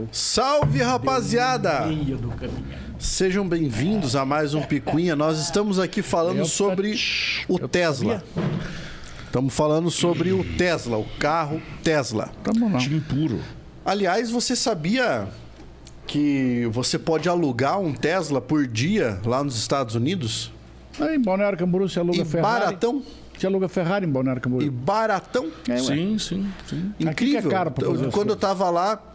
Salve, rapaziada! Sejam bem-vindos a mais um Picuinha. Nós estamos aqui falando sobre o Tesla. Estamos falando sobre o Tesla, o carro Tesla. Time puro. Aliás, você sabia que você pode alugar um Tesla por dia lá nos Estados Unidos? Em Balneário Camboriú se aluga E Ferrari. baratão? Se aluga Ferrari em Balneário E Camboriú. baratão? Sim. Incrível. Aqui que é caro pra fazer as Quando eu coisas. tava lá,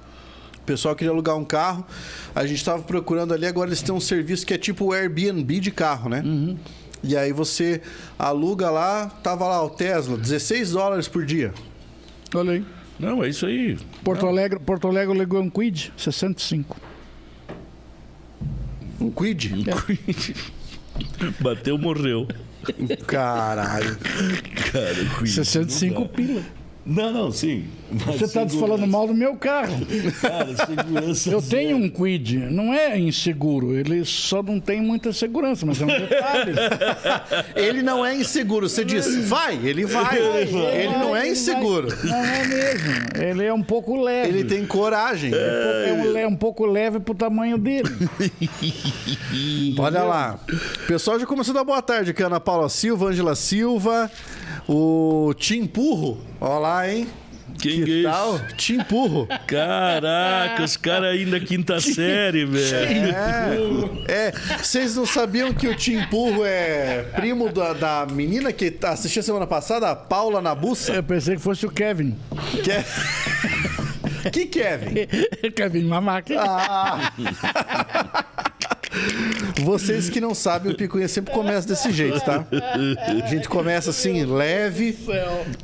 o pessoal queria alugar um carro, a gente tava procurando ali, agora eles têm um serviço que é tipo o Airbnb de carro, né? E aí você aluga lá, tava lá o Tesla, $16 por dia. Olha aí. Não, é isso aí. Porto Alegre alugou um Quid, 65. Um Quid? Bateu, morreu. Caralho. Cara, Queen, 65 pila. Não, sim. Mas Você tá falando mal do meu carro. Cara, segurança. Eu tenho um Quid, não é inseguro, ele só não tem muita segurança, mas é um detalhe. Ele não é inseguro. Você disse, vai, ele vai. Ele não é inseguro. Não é mesmo. Ele é um pouco leve. Ele tem coragem. É um pouco leve pro tamanho dele. Olha lá. O pessoal já começou a dar boa tarde aqui. Ana Paula Silva, Ângela Silva, o Tim Purro. Olha lá, hein? Quem Que é tal? isso? Tim Purro. Caraca, os caras ainda quinta série, velho. Vocês não sabiam que o Tim Purro é primo da menina que assistiu semana passada, a Paula Nabussa? Eu pensei que fosse o Kevin. Que Kevin? Kevin Mamaca. Ah. Vocês que não sabem, o Picuinha sempre começa desse jeito, tá? A gente começa assim, leve,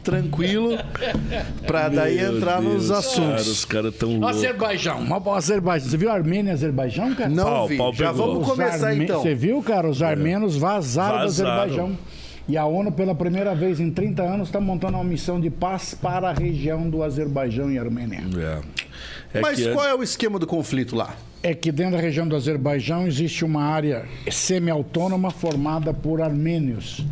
tranquilo, pra daí entrar nos assuntos. Cara, os caras tão loucos. Azerbaijão. Você viu Armênia e Azerbaijão, cara? Não Pau, vi. pau Já pegou. vamos começar então. Você viu, cara? Os armenos vazaram do Vazaram. Azerbaijão. E a ONU, pela primeira vez em 30 anos, está montando uma missão de paz para a região do Azerbaijão e Armênia. Mas qual é o esquema do conflito lá? É que dentro da região do Azerbaijão existe uma área semi-autônoma formada por armênios.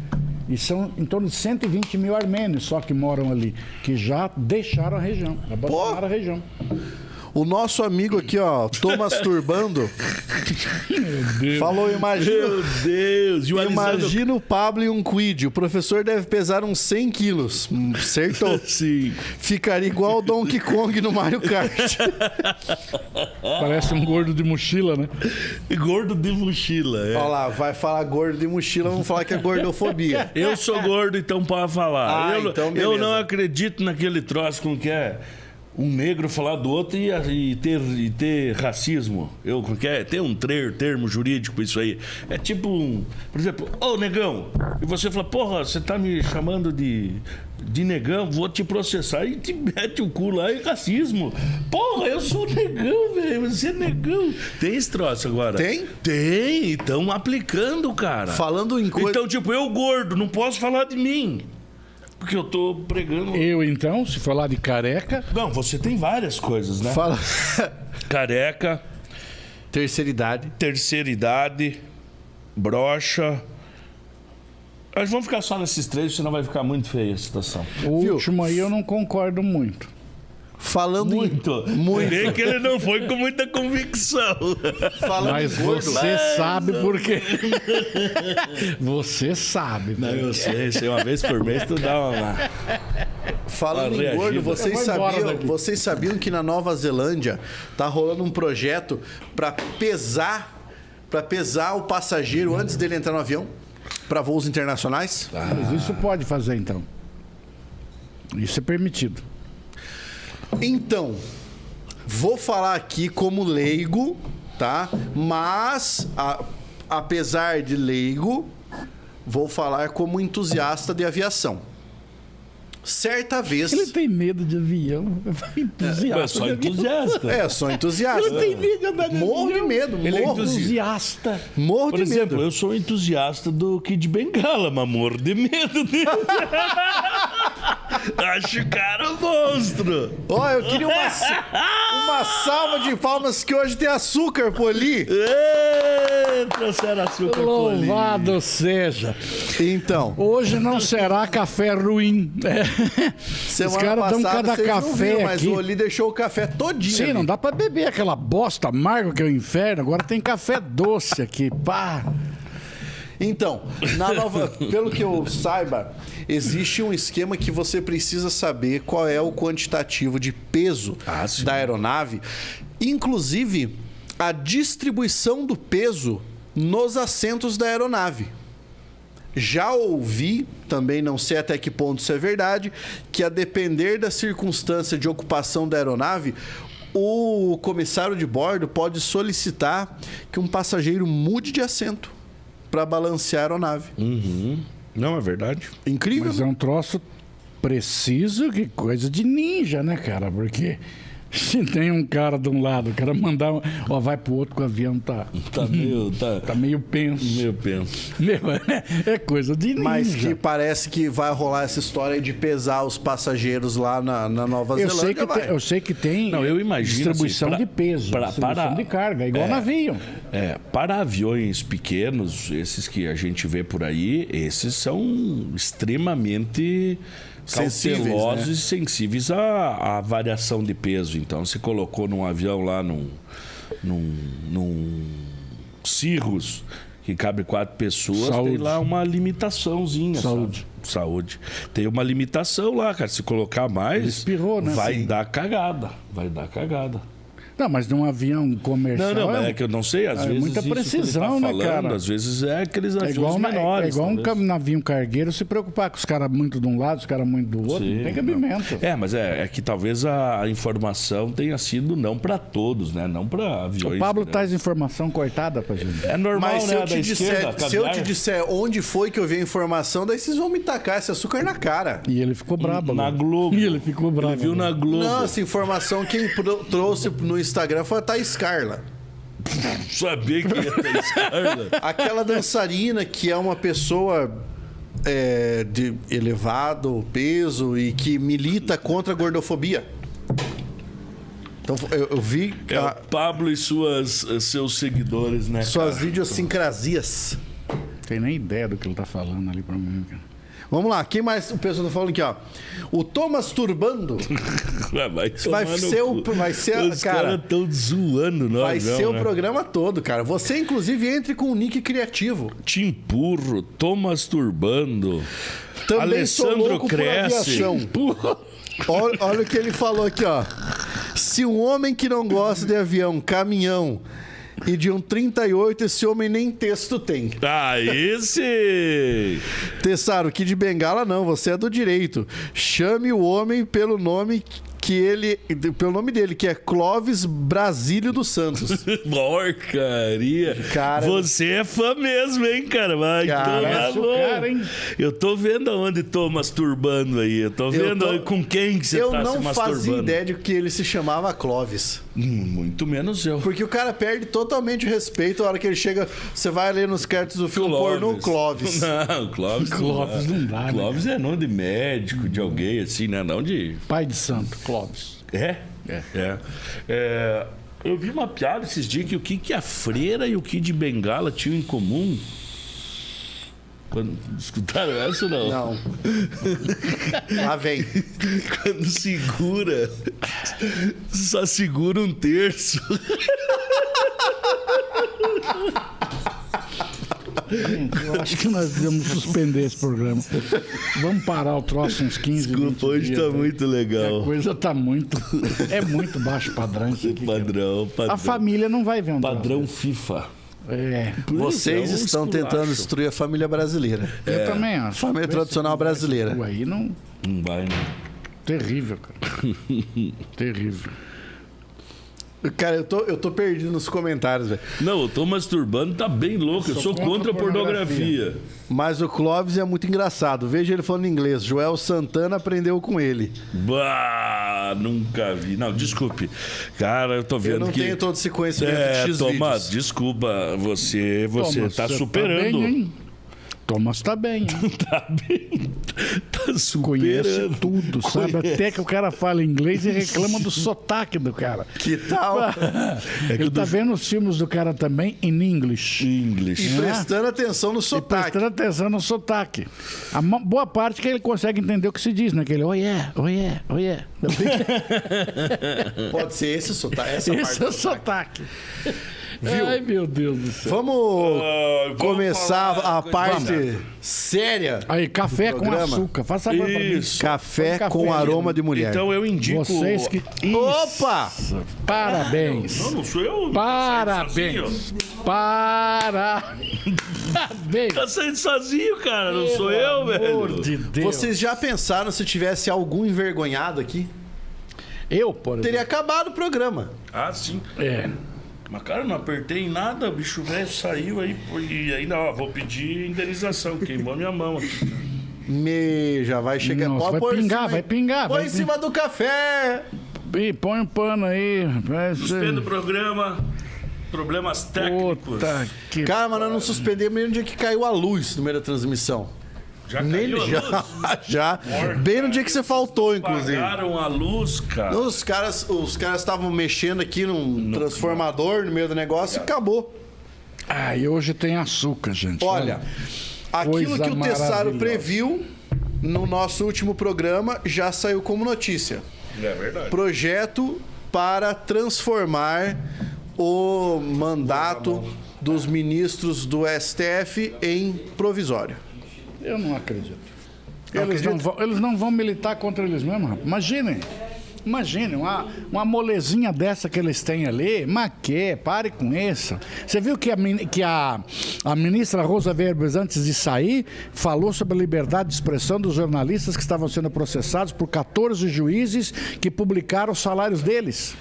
E são em torno de 120 mil armênios só que moram ali, que já deixaram a região, abandonaram a região. O nosso amigo aqui, ó, Thomas Turbando, falou, imagina... Meu Deus. E o Alisandro... Imagina o Pablo e um Quid. O professor deve pesar uns 100 quilos. Acertou. Sim. Ficaria igual o Donkey Kong no Mario Kart. Parece um gordo de mochila, né? Gordo de mochila. Olha lá, vai falar gordo de mochila, vamos falar que é gordofobia. Eu sou gordo, então pode falar. Então eu beleza. não acredito naquele troço com que é um negro falar do outro e ter racismo. Tem um termo jurídico pra isso aí. É tipo por exemplo, ô negão, e você fala, porra, você tá me chamando de negão, vou te processar, e te mete o cu lá, é racismo. Porra, eu sou negão, velho, você é negão. Tem esse troço agora? Tem? Tem, estão aplicando, cara. Falando em coisa... Então, tipo, eu gordo, não posso falar de mim. Porque eu tô pregando... Eu, então, se falar de careca... Não, você tem várias coisas, né? Fala... Careca, Terceira idade. terceira idade, broxa. Nós vamos ficar só nesses três, senão vai ficar muito feia a situação. O Viu? último aí eu não concordo muito. Falando Muito. Muito. Vê que ele não foi com muita convicção. Falando Mas em gordo... você sabe por quê. Você sabe. Não, eu sei uma vez por mês tu dá uma... Falando Uma em gordo, reagida. vocês sabiam que na Nova Zelândia tá rolando um projeto pra pesar o passageiro antes dele entrar no avião? Pra voos internacionais? Mas isso pode fazer, então. Isso é permitido. Então, vou falar aqui como leigo, tá? Mas, apesar de leigo, vou falar como entusiasta de aviação. Certa vez... Ele tem medo de avião. Entusiasta. É só de avião. entusiasta. É, sou entusiasta. Ele tem medo de andar de Morro de avião. medo, Ele é morro. Entusiasta. Morro Por de exemplo, medo. eu sou entusiasta do Kid Bengala, mas morro de medo dele. Acho o cara um monstro. Ó, eu queria uma salva de palmas que hoje tem açúcar por ali. Ei! Trouxeram açúcar. Louvado seja. Então. Hoje não será café ruim. Os caras dão cada café viu, mas aqui. o Oli deixou o café todinho. Sim, ali. não dá pra beber aquela bosta amarga que é o inferno. Agora tem café doce aqui. Pá. Então, pelo que eu saiba, existe um esquema que você precisa saber qual é o quantitativo de peso da aeronave, inclusive a distribuição do peso nos assentos da aeronave. Já ouvi, também não sei até que ponto isso é verdade, que a depender da circunstância de ocupação da aeronave, o comissário de bordo pode solicitar que um passageiro mude de assento para balancear a aeronave. Não, é verdade. Incrível. Mas é um troço preciso, que coisa de ninja, né, cara? Porque se tem um cara de um lado, o cara mandar, vai pro outro que o avião tá meio penso. Meio penso. É coisa de ninja. Mas que parece que vai rolar essa história aí de pesar os passageiros lá na Nova Zelândia. Eu sei que tem Não, eu imagino, distribuição assim, de peso, distribuição de carga, igual navio. Para aviões pequenos, esses que a gente vê por aí, esses são extremamente cautelosos, né? E sensíveis à variação de peso. Então, se colocou num avião lá, num Cirrus, que cabe 4 pessoas, Saúde. tem lá uma limitaçãozinha. Saúde. Saúde. Tem uma limitação lá, cara. Se colocar mais, espirrou, né? vai Sim. dar cagada. Vai dar cagada. Não, mas num avião comercial... Não, é que eu não sei, às vezes muita isso precisão, que ele tá né, falando, cara? às vezes é aqueles aviões menores. É igual um navio cargueiro se preocupar com os caras muito de um lado, os caras muito do outro, Sim, não tem cabimento. Mas é que talvez a informação tenha sido não para todos, né? Não para aviões. O Pablo traz informação cortada pra gente. É normal, Mas né? se eu te disser onde foi que eu vi a informação, daí vocês vão me tacar esse açúcar na cara. E ele ficou brabo. Na Globo. E ele ficou brabo. Ele viu na Globo. Não, essa informação quem trouxe no Instagram foi a Thaís Carla. Sabia que ia ter Carla. Aquela dançarina que é uma pessoa de elevado peso e que milita contra a gordofobia. Então eu vi O Pablo e seus seguidores, né? suas idiosincrasias. Tem nem ideia do que ele tá falando ali pra mim, cara. Vamos lá, quem mais o pessoal tá falando aqui, ó? O Thomas Turbando vai ser Os cara, caras tão zoando nós. vai ser o né? programa todo, cara. Você inclusive entre com um nick criativo. Timpurro, Thomas Turbando, Também sou Alessandro louco por Cresce. aviação. Olha o que ele falou aqui, ó. Se um homem que não gosta de avião, caminhão e de um 38, esse homem nem texto tem. Esse! Tessaro, que de Bengala não, você é do direito. Chame o homem pelo nome pelo nome dele, que é Clóvis Brasílio dos Santos. Porcaria! Cara, você é fã mesmo, hein, cara? Vai tomar cara, hein? Eu tô vendo aonde tô masturbando aí. Eu tô vendo com quem que você tá se masturbando. Eu não fazia ideia de que ele se chamava Clóvis. Muito menos eu. Porque o cara perde totalmente o respeito a hora que ele chega. Você vai ler nos créditos do filme pornô Clóvis. Não, Clóvis não dá, né? Clóvis é nome de médico, de alguém assim, né? Não de... Pai de santo, Clóvis. Eu vi uma piada esses dias que o que a freira e o Kid Bengala tinham em comum. Escutaram essa ou não? Não. Lá vem. Quando segura, só segura um terço. Gente, eu acho que nós devemos suspender esse programa. Vamos parar o troço uns 15 Desculpa, hoje dias, tá né? muito legal. A coisa tá muito... É muito baixo padrão isso aqui. Padrão. A família não vai ver um Padrão troço. FIFA. Vocês estão tentando destruir a família brasileira. Eu também acho. Família tradicional brasileira. Aí não... Não vai, né? Terrível, cara. Terrível. Cara, eu tô perdido nos comentários, velho. Não, eu tô masturbando, tá bem louco. Eu sou contra a pornografia. Mas o Clóvis é muito engraçado. Veja ele falando em inglês. Joel Santana aprendeu com ele. Bah, nunca vi. Não, desculpe. Cara, eu tô vendo que... Eu não tenho todo esse conhecimento de X Thomas, vídeos. desculpa. Você Thomas, tá você superando. Tá bem, hein? Thomas tá bem, hein? Tá bem. Tá Conhece superando. tudo, sabe? Até que o cara fala inglês e reclama do sotaque do cara. Que tal? Ele tá vendo os filmes do cara também em inglês. English. E prestando atenção no sotaque. Prestando atenção no sotaque. A boa parte que ele consegue entender o que se diz, né? Aquele oh yeah, oh yeah, oh yeah. Pode ser esse sotaque. Esse é o sotaque. Viu? Ai, meu Deus do céu. Vamos começar falar a parte séria. Aí, café com programa. açúcar. Faça agora pra mim. Isso. Café Põe com café. aroma de mulher. Então eu indico... Vocês que... Opa! Parabéns. Não sou eu. Parabéns. Parabéns. Tá saindo sozinho, cara. Não sou eu, Pelo amor velho. de Deus. Vocês já pensaram se tivesse algum envergonhado aqui? Eu, por exemplo. Teria acabado o programa. Ah, sim. É. Mas, cara, não apertei em nada. O bicho velho saiu aí. E ainda, ó, vou pedir indenização. Queimou minha mão aqui. Já vai chegar. Nossa, Pode vai pôr em pingar, cima aí. vai pingar, Põe vai em cima do café. Ih, põe um pano aí. Suspendo o programa. Problemas técnicos. Puta que... Cara, mas nós não suspendemos nem no dia que caiu a luz no meio da transmissão. Já Nem caiu a já, luz? já. Bem no dia que você faltou, inclusive. Apagaram a luz, cara. Os caras estavam mexendo aqui num transformador no meio do negócio e acabou. Ah, e hoje tem açúcar, gente. Olha, aquilo Coisa que o Tessaro maravilhosa. previu no nosso último programa já saiu como notícia. É verdade. Projeto para transformar o mandato dos ministros do STF em provisório. Eu não acredito. Não acredito? Eles não vão militar contra eles mesmos, rapaz. Imaginem, uma molezinha dessa que eles têm ali, mas que? Pare com isso. Você viu que a ministra Rosa Weber, antes de sair, falou sobre a liberdade de expressão dos jornalistas que estavam sendo processados por 14 juízes que publicaram os salários deles.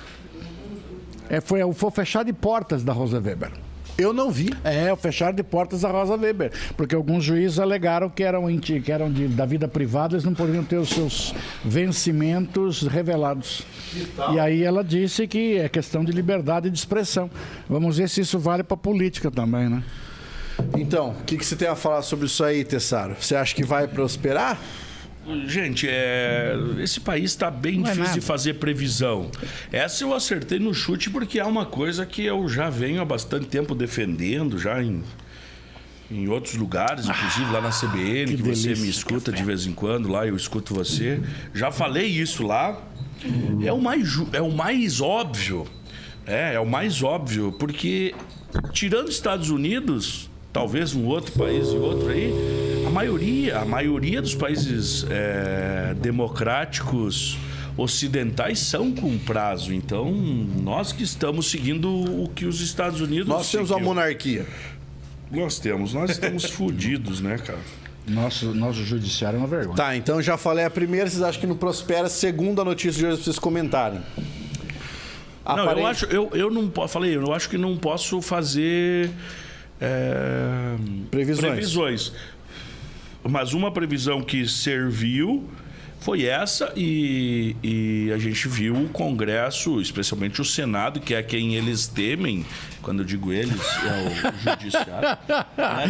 Foi o fechar de portas da Rosa Weber. Eu não vi. O fechar de portas da Rosa Weber. Porque alguns juízes alegaram que eram da vida privada, eles não poderiam ter os seus vencimentos revelados. E aí ela disse que é questão de liberdade de expressão. Vamos ver se isso vale para política também, né? Então, o que você tem a falar sobre isso aí, Tessaro? Você acha que vai prosperar? Gente, esse país está bem Não é difícil nada. de fazer previsão. Essa eu acertei no chute porque é uma coisa que eu já venho há bastante tempo defendendo, já em outros lugares, inclusive lá na CBN, que você delícia, me escuta de vez em quando, lá eu escuto você. Já falei isso lá. É o mais óbvio. É o mais óbvio, porque tirando Estados Unidos, talvez um outro país e outro aí, a maioria dos países democráticos ocidentais são com prazo. Então, nós que estamos seguindo o que os Estados Unidos Nós temos uma seguiu. monarquia. Nós estamos fodidos, né, cara? Nosso judiciário é uma vergonha. Tá, então já falei a primeira, vocês acham que não prospera? Segunda notícia de hoje pra vocês comentarem. Não, eu acho que não posso fazer previsões. Mas uma previsão que serviu foi essa e a gente viu o Congresso, especialmente o Senado, que é quem eles temem, quando eu digo eles, é o Judiciário.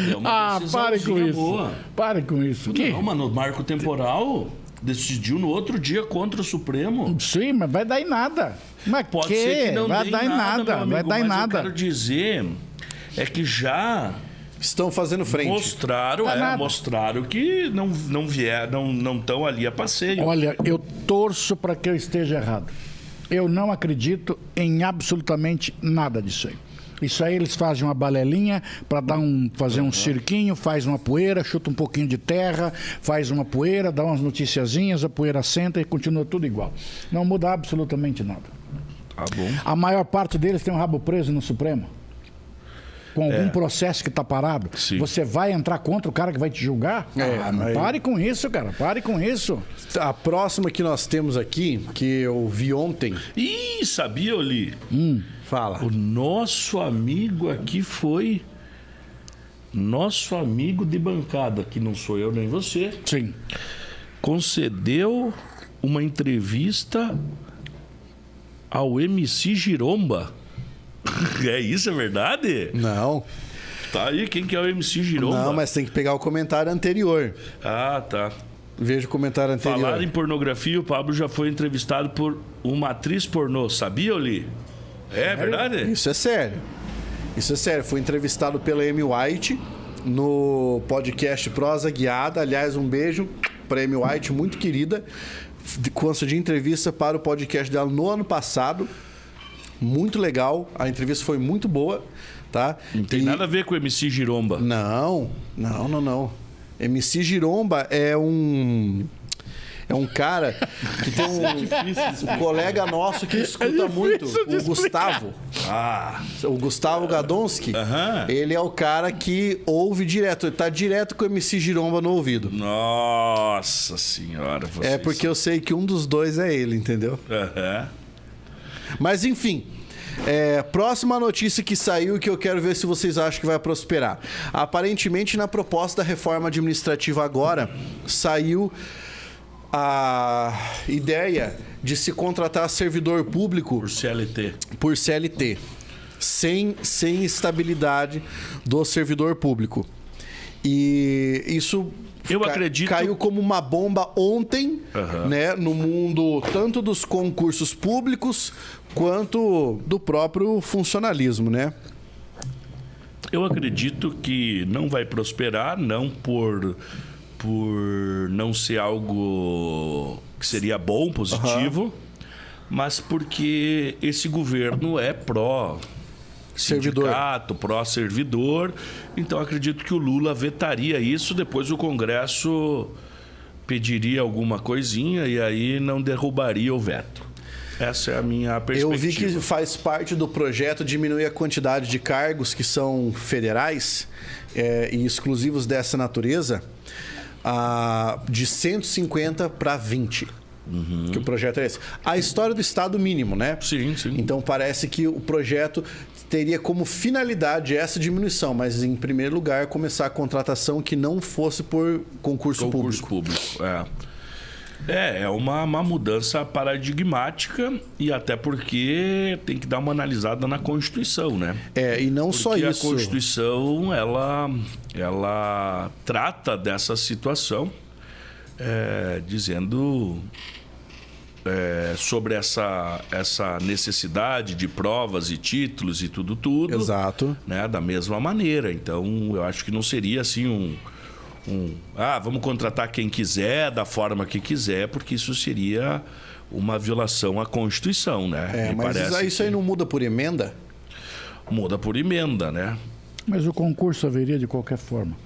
Deu uma pare com decisãozinha isso. boa. Pare com isso. Que? Não, mano, o marco temporal decidiu no outro dia contra o Supremo. Sim, mas vai dar em nada. Mas Pode ser que não vai dê dar em nada, meu amigo, vai dar em mas nada. eu quero dizer é que já Estão fazendo frente. mostraram que não estão ali a passeio. Olha, eu torço para que eu esteja errado. Eu não acredito em absolutamente nada disso aí. Isso aí eles fazem uma balelinha para fazer um cirquinho, faz uma poeira, chuta um pouquinho de terra, faz uma poeira, dá umas noticiazinhas, a poeira senta e continua tudo igual. Não muda absolutamente nada. Tá bom. A maior parte deles tem um rabo preso no Supremo. Com algum processo que está parado. Sim. Você vai entrar contra o cara que vai te julgar? aí- Pare com isso, cara. Pare com isso. A próxima que nós temos aqui, que eu vi ontem, Ih, sabia, Oli? fala. O nosso amigo aqui foi nosso amigo de bancada, que não sou eu nem você, Sim. concedeu uma entrevista ao MC Giromba. É isso, é verdade? Não. Tá aí, quem que é o MC Giromba? Não, mas tem que pegar o comentário anterior. Ah, tá. Veja o comentário anterior. Falar em pornografia, o Pablo já foi entrevistado por uma atriz pornô. Sabia, Oli? É verdade? Isso é sério. Isso é sério. Foi entrevistado pela Amy White no podcast Prosa Guiada. Aliás, um beijo para Amy White, muito querida. Consta de entrevista para o podcast dela no ano passado. Muito legal. A entrevista foi muito boa, tá? Não tem nada a ver com o MC Giromba. Não. MC Giromba é um cara que tem um colega nosso que escuta muito, o Gustavo. O Gustavo Gadonski. Ele é o cara que ouve direto. Ele tá direto com o MC Giromba no ouvido. Nossa senhora. É porque eu sei que um dos dois é ele, entendeu? Mas enfim. Próxima notícia que saiu, que eu quero ver se vocês acham que vai prosperar. Aparentemente, na proposta da reforma administrativa agora, saiu a ideia de se contratar servidor público por CLT, sem estabilidade do servidor público. E isso caiu como uma bomba ontem, né, no mundo tanto dos concursos públicos quanto do próprio funcionalismo, né? Eu acredito que não vai prosperar, não por não ser algo que seria bom, positivo, mas porque esse governo é pró-sindicato, pró-servidor. Então, acredito que o Lula vetaria isso, depois o Congresso pediria alguma coisinha e aí não derrubaria o veto. Essa é a minha perspectiva. Eu vi que faz parte do projeto diminuir a quantidade de cargos que são federais e exclusivos dessa natureza, de 150 para 20. Que o projeto é esse. A história do Estado mínimo, né? Sim. Então parece que o projeto teria como finalidade essa diminuição, mas em primeiro lugar começar a contratação que não fosse por concurso público. É uma mudança paradigmática e até porque tem que dar uma analisada na Constituição, né? E não porque só isso. A Constituição, ela trata dessa situação, dizendo sobre essa necessidade de provas e títulos e tudo. Exato. Né? Da mesma maneira. Então, eu acho que não seria assim vamos contratar quem quiser, da forma que quiser, porque isso seria uma violação à Constituição, né? Mas isso aí não muda por emenda? Muda por emenda, né? Mas o concurso haveria de qualquer forma.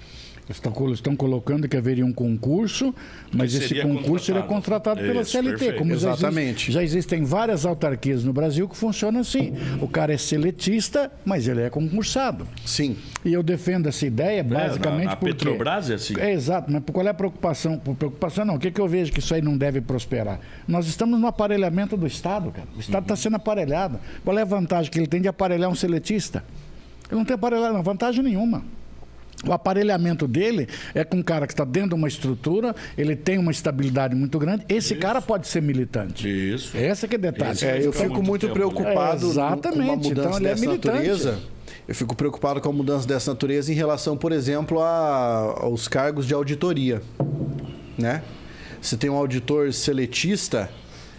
Estão colocando que haveria um concurso, mas esse concurso seria contratado pela CLT. Perfeito. Como exatamente. Já existem várias autarquias no Brasil que funcionam assim. O cara é seletista, mas ele é concursado. Sim. E eu defendo essa ideia basicamente na porque... Petrobras é assim. Exato, mas qual é a preocupação? Preocupação não. O que eu vejo que isso aí não deve prosperar? Nós estamos no aparelhamento do Estado, cara. O Estado está sendo aparelhado. Qual é a vantagem que ele tem de aparelhar um seletista? Ele não tem aparelhado, vantagem nenhuma. O aparelhamento dele é com um cara que está dentro de uma estrutura, ele tem uma estabilidade muito grande. Esse cara pode ser militante. Isso. Esse que é detalhe. Eu fico muito preocupado com uma mudança dessa natureza. Eu fico preocupado com a mudança dessa natureza em relação, por exemplo, aos cargos de auditoria, né? Você tem um auditor seletista...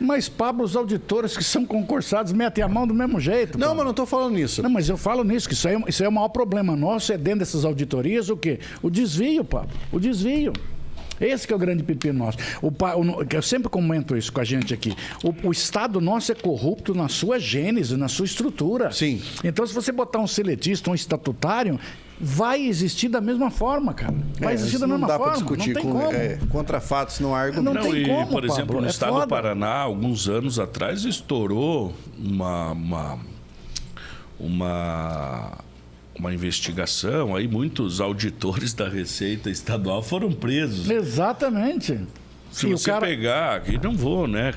Mas, Pablo, os auditores que são concursados metem a mão do mesmo jeito. Não, mas não estou falando nisso. Não, mas eu falo nisso, que isso aí é o maior problema nosso, é dentro dessas auditorias o quê? O desvio, Pablo. O desvio. Esse que é o grande pepino nosso. Eu sempre comento isso com a gente aqui. O Estado nosso é corrupto na sua gênese, na sua estrutura. Sim. Então, se você botar um seletista, um estatutário, vai existir da mesma forma, cara. Vai existir da mesma forma. Não dá para discutir contra fatos, não há argumento. Não tem como, por exemplo, Pablo, no estado foda. do Paraná, alguns anos atrás, estourou uma investigação, aí muitos auditores da Receita Estadual foram presos. Exatamente. Se você pegar, aqui não vou, né?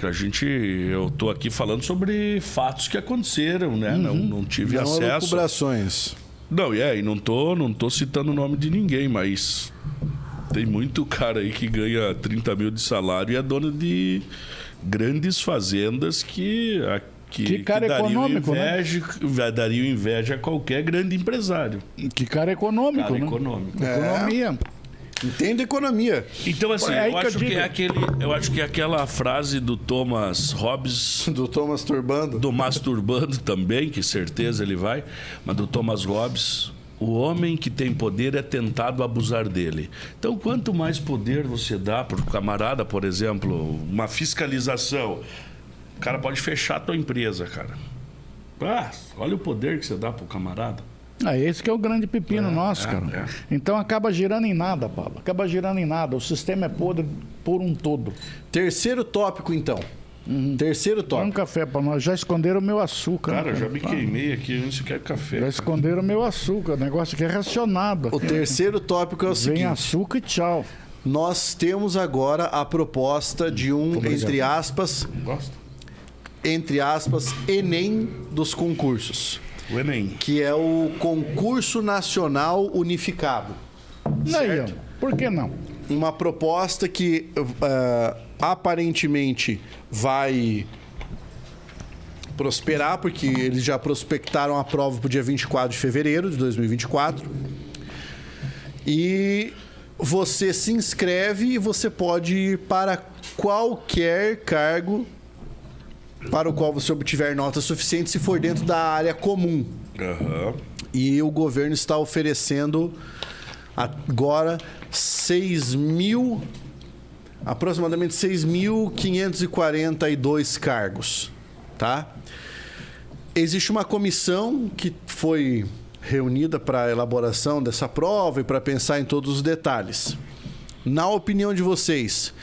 Eu tô aqui falando sobre fatos que aconteceram, né? Não tive acesso. Não elucubrações. Não, e não tô citando o nome de ninguém, mas tem muito cara aí que ganha 30 mil de salário e é dono de grandes fazendas que Que cara econômico, daria inveja a qualquer grande empresário. Que cara econômico, Cara né? econômico. Economia. Entende economia. Então, assim, eu acho que é aquela frase do Thomas Hobbes... Do Thomas Turbando. Do Masturbando também, que certeza ele vai, mas do Thomas Hobbes... O homem que tem poder é tentado abusar dele. Então, quanto mais poder você dá para o camarada, por exemplo, uma fiscalização, o cara pode fechar a tua empresa, cara. Olha o poder que você dá para o camarada. Esse que é o grande pepino nosso, cara. Então acaba girando em nada, Pablo. Acaba girando em nada. O sistema é podre por um todo. Terceiro tópico, então. Terceiro tópico. Dá um café para nós. Já esconderam o meu açúcar. Cara, já me queimei aqui. Eu não sei quer café. Já esconderam o meu açúcar. O negócio aqui é racionado. O terceiro tópico é o seguinte. Vem açúcar e tchau. Nós temos agora a proposta de entre aspas, Enem dos concursos. O Enem. Que é o Concurso Nacional Unificado. Aí, por que não? Uma proposta que aparentemente vai prosperar, porque eles já prospectaram a prova para o dia 24 de fevereiro de 2024. E você se inscreve e você pode ir para qualquer cargo para o qual você obtiver nota suficiente se for dentro da área comum. E o governo está oferecendo agora aproximadamente 6.542 cargos, tá? Existe uma comissão que foi reunida para a elaboração dessa prova e para pensar em todos os detalhes. Na opinião de vocês,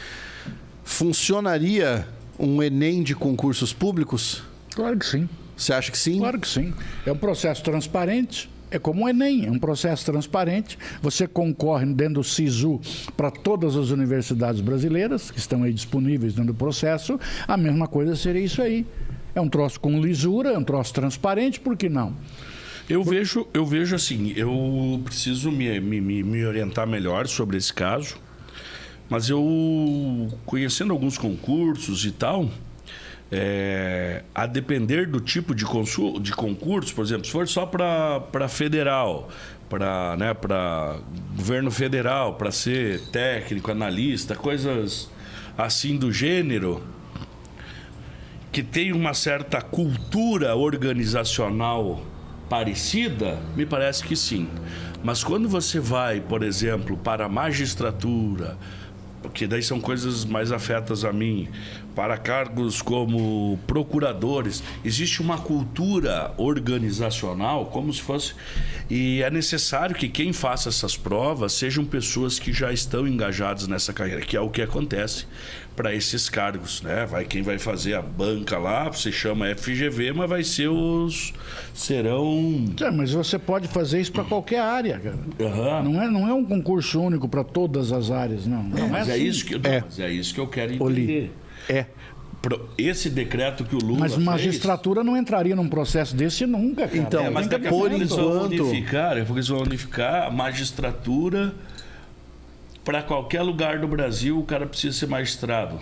funcionaria um Enem de concursos públicos? Claro que sim. Você acha que sim? Claro que sim. É um processo transparente. É como o Enem, é um processo transparente. Você concorre dentro do SISU para todas as universidades brasileiras que estão aí disponíveis dentro do processo. A mesma coisa seria isso aí. É um troço com lisura, é um troço transparente, por que não? Eu vejo assim, eu preciso me orientar melhor sobre esse caso, mas eu, conhecendo alguns concursos e tal... a depender do tipo de concurso, por exemplo, se for só para federal, para governo federal, para ser técnico, analista, coisas assim do gênero, que tem uma certa cultura organizacional parecida, me parece que sim. Mas quando você vai, por exemplo, para a magistratura, porque daí são coisas mais afetas a mim, para cargos como procuradores, existe uma cultura organizacional como se fosse... E é necessário que quem faça essas provas sejam pessoas que já estão engajadas nessa carreira, que é o que acontece para esses cargos, né? Quem vai fazer a banca lá, se chama FGV, mas vai ser serão... Mas você pode fazer isso para qualquer área, cara. Não é um concurso único para todas as áreas, não. Mas é isso que eu quero entender. Esse decreto que o Lula Mas magistratura não entraria num processo desse nunca, cara. Então, mas por enquanto... Eles vão unificar a magistratura para qualquer lugar do Brasil, o cara precisa ser magistrado.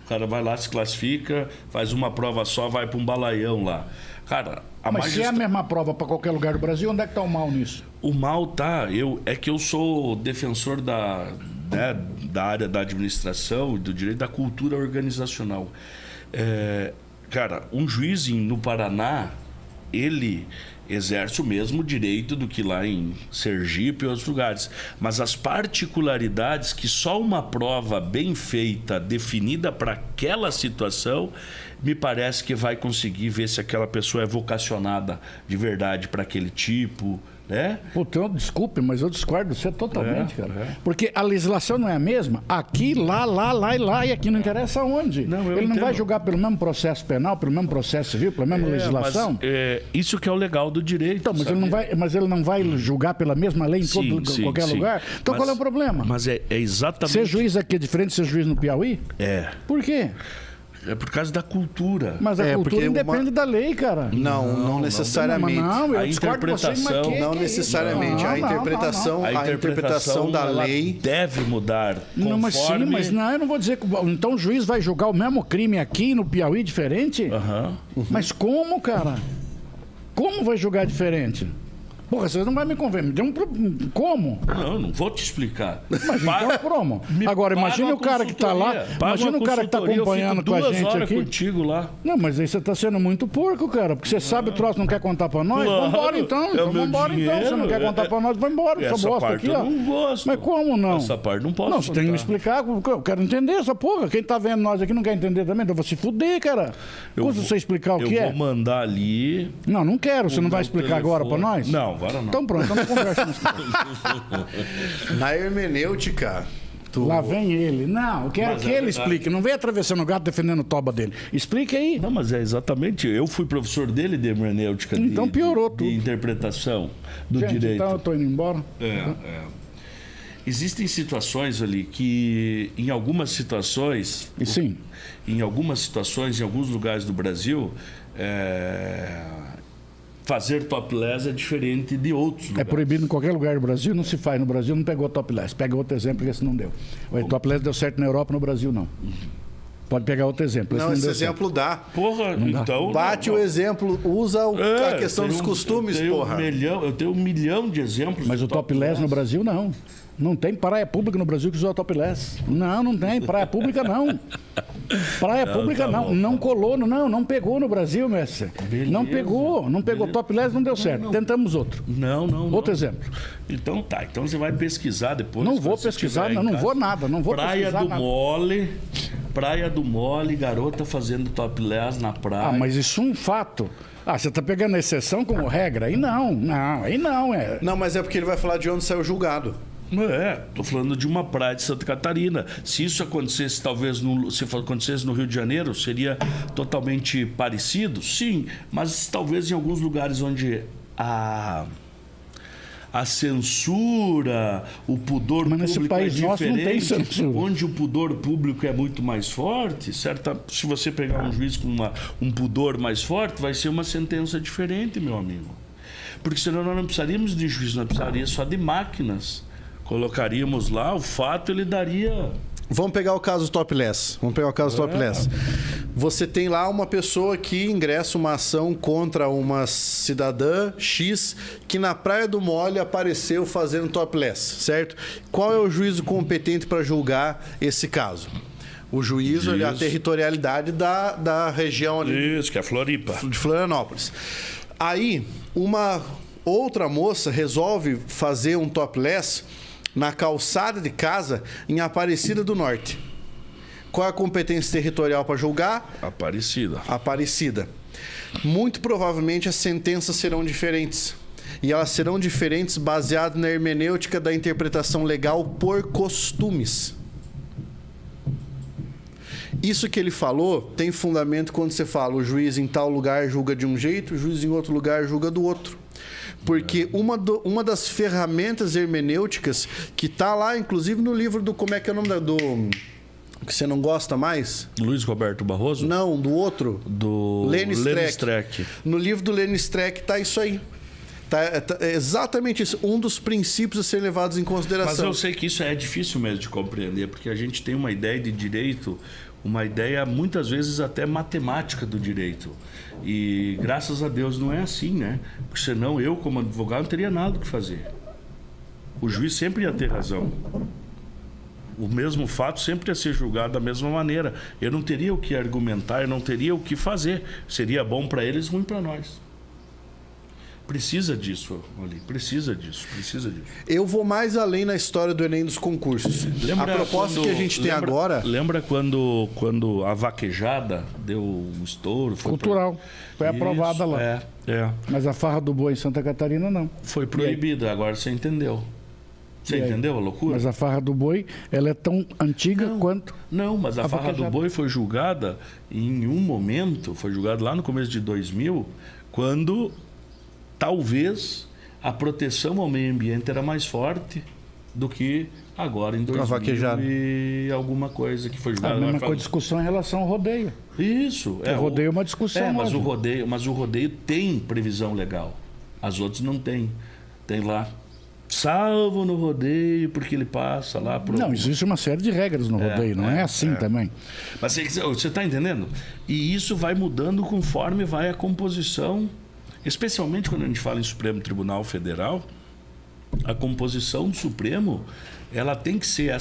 O cara vai lá, se classifica, faz uma prova só, vai para um balaião lá. Cara, se é a mesma prova para qualquer lugar do Brasil, onde é que está o mal nisso? O mal tá... É que eu sou defensor da área da administração e do direito da cultura organizacional. Cara, um juiz no Paraná, ele exerce o mesmo direito do que lá em Sergipe e outros lugares. Mas as particularidades que só uma prova bem feita, definida para aquela situação, me parece que vai conseguir ver se aquela pessoa é vocacionada de verdade para aquele tipo... Desculpe, mas eu discordo de você totalmente, cara. Porque a legislação não é a mesma. Aqui, lá e lá, e aqui não interessa onde. Ele não vai julgar pelo mesmo processo penal, pelo mesmo processo civil, pela mesma legislação. Isso que é o legal do direito. Então, mas ele não vai julgar pela mesma lei em qualquer lugar? Então qual é o problema? Mas é exatamente... Ser juiz aqui é diferente de ser juiz no Piauí? É. Por quê? É por causa da cultura. Mas a cultura independe da lei, cara. Não necessariamente. Não, a interpretação não necessariamente. A interpretação da lei deve mudar. Não, mas sim, mas não, eu não vou dizer que então o juiz vai julgar o mesmo crime aqui no Piauí diferente? Mas como, cara? Como vai julgar diferente? Porra, você não vai me convencer. Como? Não vou te explicar. Mas então como? Agora, imagine o cara que está lá, imagine o cara que está acompanhando com a gente aqui. Contigo lá. Não, mas aí você está sendo muito porco, cara, porque você sabe o troço, não quer contar para nós? Claro, vambora então. Vambora então. Você não quer contar para nós? Vai embora. Essa bosta parte aqui, eu ó. não gosto. Mas como não? Essa parte não posso Não, você tem que me explicar. Eu quero entender essa porra. Quem está vendo nós aqui não quer entender também. Então eu vou se fuder, cara. Custa você explicar o que é? Eu vou mandar ali. Não quero. Você não vai explicar agora para nós? Não, agora não. Então pronto, então conversa mais na hermenêutica. Lá vem ele. Não, eu quero que ele explique. Não vem atravessando o gato defendendo o toba dele. Explique aí. Não, mas é exatamente. Eu fui professor dele de hermenêutica. Então piorou tudo. De interpretação do Gente, direito. Então eu estou indo embora. Existem situações ali que, em algumas situações. E sim. Em algumas situações, em alguns lugares do Brasil. Fazer topless é diferente de outros lugares. É proibido em qualquer lugar do Brasil, não se faz no Brasil, não pegou topless. Pega outro exemplo, porque esse não deu. O topless deu certo na Europa, no Brasil não. Pode pegar outro exemplo. Não, esse exemplo dá. Porra, então... Bate o exemplo, usa a questão dos costumes, porra. Eu tenho 1 milhão de exemplos. Mas o topless no Brasil, não. Não tem praia pública no Brasil que usa topless. Não tem. Praia pública, não. Praia pública, não. Não colou, não pegou no Brasil, mestre. Beleza, não pegou. Topless não deu certo. Tentamos outro. Não. Outro exemplo. Então tá. Então você vai pesquisar depois. Não vou pesquisar, não vou nada. Não vou Praia pesquisar do nada. Mole. Praia do Mole, garota fazendo topless na praia. Mas isso é um fato. Você está pegando a exceção como regra? Aí não. Não, mas é porque ele vai falar de onde saiu julgado. Tô falando de uma praia de Santa Catarina. Se isso acontecesse, se acontecesse no Rio de Janeiro, seria totalmente parecido? Sim, mas talvez em alguns lugares onde a censura, o pudor mas nesse público país é nosso não tem diferente, censura. onde o pudor público é muito mais forte, se você pegar um juiz com um pudor mais forte, vai ser uma sentença diferente, meu amigo. Porque senão nós não precisaríamos de juiz, nós precisaríamos só de máquinas. Colocaríamos lá, o fato ele daria... Vamos pegar o caso topless. Você tem lá uma pessoa que ingressa uma ação contra uma cidadã X que na Praia do Mole apareceu fazendo topless, certo? Qual é o juízo competente para julgar esse caso? O juízo é a territorialidade da região ali. Isso, que é Floripa. De Florianópolis. Aí, uma outra moça resolve fazer um topless na calçada de casa em Aparecida do Norte. Qual é a competência territorial para julgar? Aparecida. Muito provavelmente as sentenças serão diferentes. E elas serão diferentes baseadas na hermenêutica da interpretação legal por costumes. Isso que ele falou tem fundamento quando você fala o juiz em tal lugar julga de um jeito, o juiz em outro lugar julga do outro. Porque uma das ferramentas hermenêuticas que está lá, inclusive no livro do... Como é que é o nome do... que você não gosta mais? Luiz Roberto Barroso? Não, do outro. Do Lênin Streck. No livro do Lênin Streck está isso aí. É exatamente isso. Um dos princípios a ser levados em consideração. Mas eu sei que isso é difícil mesmo de compreender, porque a gente tem uma ideia de direito, uma ideia muitas vezes até matemática do direito. E graças a Deus não é assim, né? Porque senão eu, como advogado, não teria nada o que fazer. O juiz sempre ia ter razão. O mesmo fato sempre ia ser julgado da mesma maneira. Eu não teria o que argumentar, eu não teria o que fazer. Seria bom para eles, ruim para nós. Precisa disso, Ali. Precisa disso. Eu vou mais além na história do Enem dos concursos. A proposta que a gente tem agora... Lembra quando a vaquejada deu um estouro? Cultural. Foi aprovada lá. É. Mas a farra do boi em Santa Catarina, não. Foi proibida, agora você entendeu. Você entendeu a loucura? Mas a farra do boi, ela é tão antiga quanto... Não, mas a farra do boi foi julgada em um momento, foi julgada lá no começo de 2000, quando... Talvez a proteção ao meio ambiente era mais forte do que agora em 2000 e alguma coisa que foi julgada. A mesma coisa, discussão em relação ao rodeio. Isso. O rodeio é uma discussão. Mas o rodeio tem previsão legal. As outras não tem. Tem lá. Salvo no rodeio, porque ele passa lá... Não, existe uma série de regras no rodeio, não é assim também. Mas você está entendendo? E isso vai mudando conforme vai a composição, especialmente quando a gente fala em Supremo Tribunal Federal, a composição do Supremo, ela tem que ser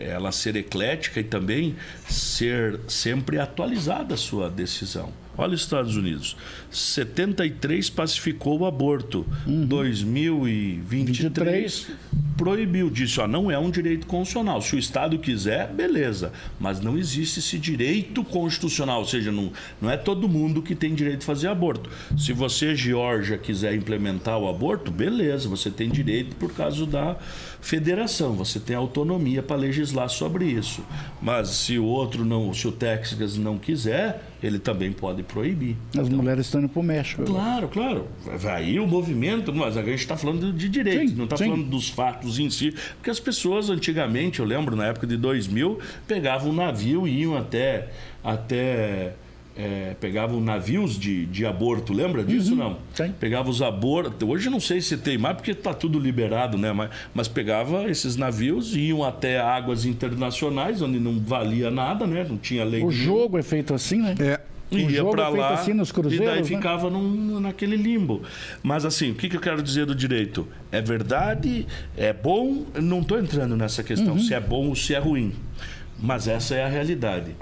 ela ser eclética e também ser sempre atualizada a sua decisão. Olha os Estados Unidos. 73 pacificou o aborto. 2023 proibiu. Disse, não é um direito constitucional. Se o Estado quiser, beleza. Mas não existe esse direito constitucional. Ou seja, não é todo mundo que tem direito de fazer aborto. Se você, Geórgia, quiser implementar o aborto, beleza. Você tem direito por causa da federação. Você tem autonomia para legislar sobre isso. Mas se o outro não, se o Texas não quiser, ele também pode proibir. As mulheres estão indo para o México. Claro. Vai o movimento, mas a gente está falando de direito, não está falando dos fatos em si. Porque as pessoas antigamente, eu lembro na época de 2000, pegavam um navio e iam até pegavam navios de aborto, lembra disso? Não? Sim. Pegava os abortos. Hoje não sei se tem mais, porque está tudo liberado, né? Mas pegava esses navios e iam até águas internacionais, onde não valia nada, né? Não tinha lei. O jogo é feito assim, né? Ia para lá assim nos cruzeiros, e daí né? ficava naquele limbo. Mas assim, o que eu quero dizer do direito? É verdade, é bom, não estou entrando nessa questão se é bom ou se é ruim, mas essa é a realidade.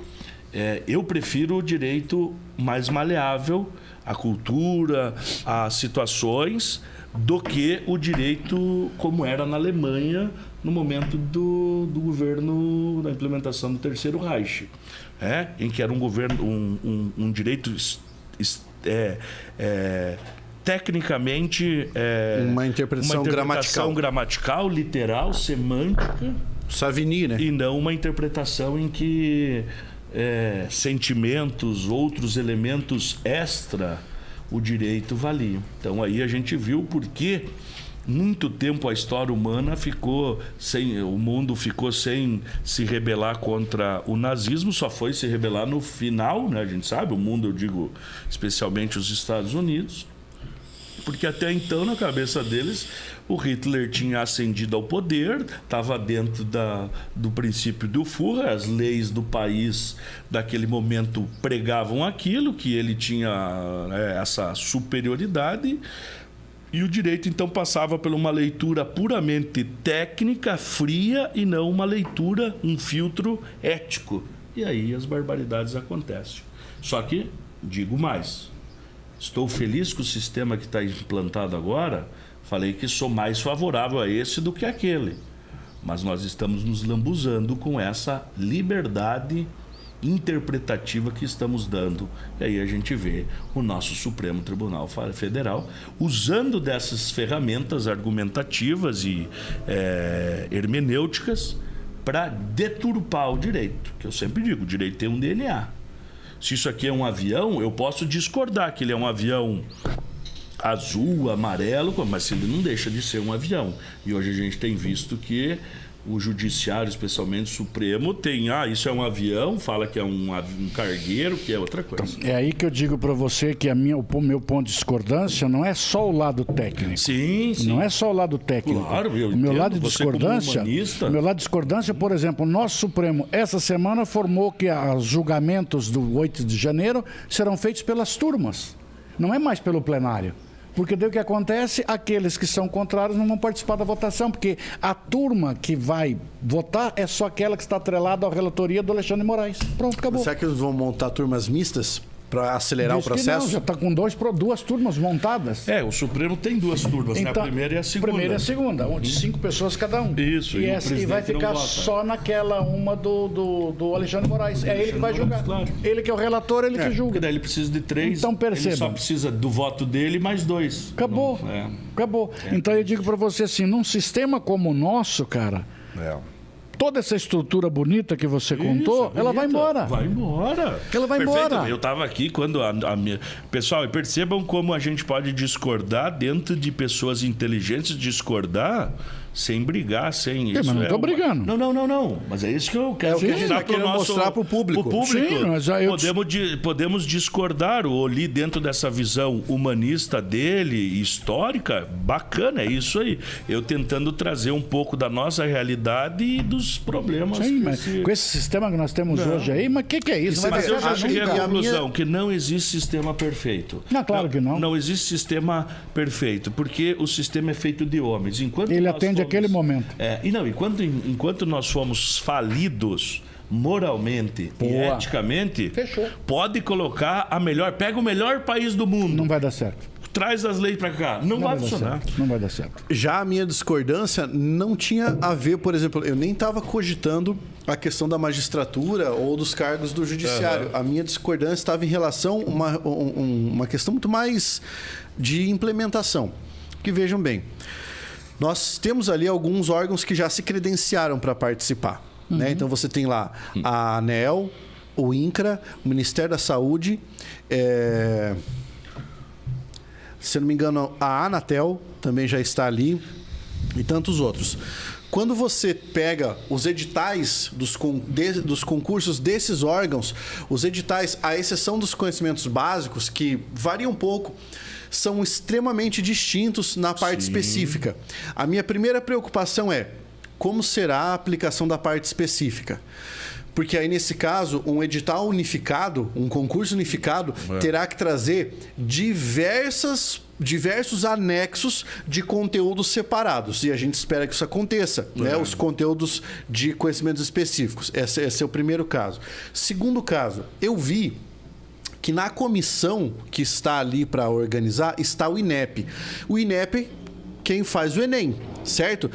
Eu prefiro o direito mais maleável, a cultura, as situações, do que o direito como era na Alemanha no momento do governo, da implementação do Terceiro Reich, em que era um governo, um direito tecnicamente uma interpretação gramatical, literal, semântica. Savigny, né? E não uma interpretação em que sentimentos, outros elementos extra, o direito valia. Então aí a gente viu porque muito tempo a história humana o mundo ficou sem se rebelar contra o nazismo, só foi se rebelar no final, né? A gente sabe, o mundo, eu digo especialmente os Estados Unidos, porque até então na cabeça deles o Hitler tinha ascendido ao poder, estava dentro do princípio do Führer, as leis do país daquele momento pregavam aquilo, que ele tinha essa superioridade, e o direito então passava por uma leitura puramente técnica, fria, e não uma leitura, um filtro ético. E aí as barbaridades acontecem. Só que, digo mais, estou feliz com o sistema que está implantado agora. Falei que sou mais favorável a esse do que aquele. Mas nós estamos nos lambuzando com essa liberdade interpretativa que estamos dando. E aí a gente vê o nosso Supremo Tribunal Federal usando dessas ferramentas argumentativas e hermenêuticas para deturpar o direito. Que eu sempre digo, o direito tem um DNA. Se isso aqui é um avião, eu posso discordar que ele é um avião azul, amarelo, mas ele não deixa de ser um avião. E hoje a gente tem visto que o judiciário, especialmente o Supremo, tem, isso é um avião, fala que é um cargueiro, que é outra coisa. Então, é aí que eu digo para você que o meu ponto de discordância não é só o lado técnico. Sim. Não é só o lado técnico. Claro, eu o meu entendo, lado de discordância, meu lado de discordância, por exemplo, o nosso Supremo essa semana formou que os julgamentos do 8 de janeiro serão feitos pelas turmas. Não é mais pelo plenário. Porque daí o que acontece, aqueles que são contrários não vão participar da votação, porque a turma que vai votar é só aquela que está atrelada à relatoria do Alexandre de Moraes. Pronto, acabou. Será que eles vão montar turmas mistas para acelerar o processo? Não, já está com duas turmas montadas. O Supremo tem duas turmas, então, né? A primeira e a segunda. Primeira e a segunda, de 5 pessoas cada um. Isso, e vai ficar só naquela uma do Alexandre de Moraes. É ele que vai julgar. Claro. Ele que é o relator, ele que julga. Porque daí ele precisa de 3. Então perceba. Ele só precisa do voto dele mais 2. Acabou. Acabou. Então eu digo para você assim, num sistema como o nosso, cara... Toda essa estrutura bonita que você contou, ela vai embora. Vai embora. Ela vai embora. Eu estava aqui quando a minha... Pessoal, percebam como a gente pode discordar dentro de pessoas inteligentes, discordar sem brigar, sem isso. Mas não estou brigando. Não. Mas é isso que eu quero que a gente tá querendo mostrar para o público. Sim, mas aí podemos discordar. O Oli, dentro dessa visão humanista dele, histórica, bacana, é isso aí. Eu tentando trazer um pouco da nossa realidade e dos problemas. Sim, mas com esse sistema que nós temos hoje aí, mas o que é isso? Mas eu já cheguei à conclusão que não existe sistema perfeito. Não, claro que não. Não existe sistema perfeito, porque o sistema é feito de homens. Ele atende aquele momento. Enquanto nós fomos falidos moralmente e eticamente, fechou. Pode colocar pega o melhor país do mundo. Não vai dar certo. Traz as leis para cá. Não vai funcionar. Não vai dar certo. Já a minha discordância não tinha a ver, por exemplo, eu nem estava cogitando a questão da magistratura ou dos cargos do judiciário. A minha discordância estava em relação a uma questão muito mais de implementação. Que vejam bem, nós temos ali alguns órgãos que já se credenciaram para participar. Né? Então você tem lá a ANEEL, o INCRA, o Ministério da Saúde, se não me engano, a Anatel também já está ali e tantos outros. Quando você pega os editais dos concursos desses órgãos, os editais, à exceção dos conhecimentos básicos, que variam um pouco, são extremamente distintos na parte específica. A minha primeira preocupação é como será a aplicação da parte específica. Porque aí, nesse caso, um edital unificado, um concurso unificado, terá que trazer diversos anexos de conteúdos separados. E a gente espera que isso aconteça, né? Os conteúdos de conhecimentos específicos. Esse é o primeiro caso. Segundo caso, eu vi que na comissão que está ali para organizar está o INEP. O INEP, quem faz o Enem, certo?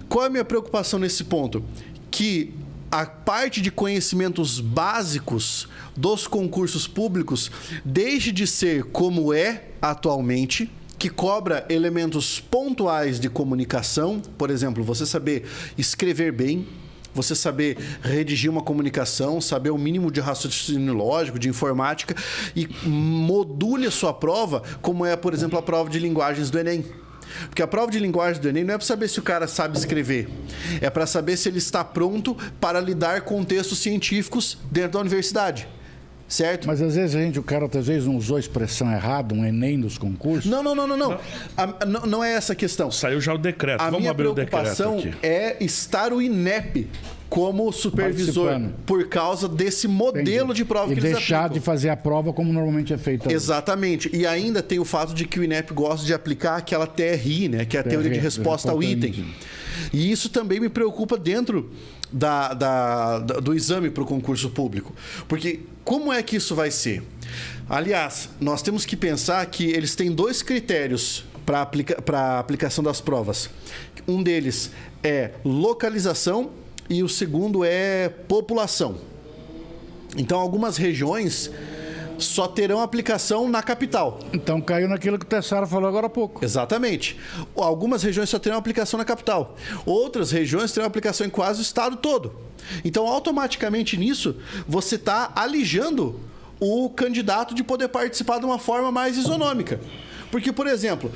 Qual é a minha preocupação nesse ponto? Que a parte de conhecimentos básicos dos concursos públicos deixe de ser como é atualmente, que cobra elementos pontuais de comunicação, por exemplo, você saber escrever bem, você saber redigir uma comunicação, saber o mínimo de raciocínio lógico, de informática, e module a sua prova, como é, por exemplo, a prova de linguagens do Enem. Porque a prova de linguagem do Enem não é para saber se o cara sabe escrever. É para saber se ele está pronto para lidar com textos científicos dentro da universidade. Certo? Mas às vezes o cara às vezes não usou a expressão errada, um Enem dos concursos. Não. Não é essa a questão. Saiu já o decreto. Vamos abrir o decreto aqui. A minha preocupação é estar o INEP como supervisor por causa desse modelo de prova que eles aplicam. E deixar de fazer a prova como normalmente é feita. Exatamente. E ainda tem o fato de que o INEP gosta de aplicar aquela TRI, né? Que é a teoria de resposta ao item. E isso também me preocupa dentro do exame para o concurso público. Porque como é que isso vai ser? Aliás, nós temos que pensar que eles têm dois critérios para a aplicação das provas. Um deles é localização e o segundo é população. Então, algumas regiões só terão aplicação na capital. Então, caiu naquilo que o Tessaro falou agora há pouco. Exatamente. Algumas regiões só terão aplicação na capital. Outras regiões terão aplicação em quase o estado todo. Então, automaticamente nisso, você está alijando o candidato de poder participar de uma forma mais isonômica. Porque, por exemplo,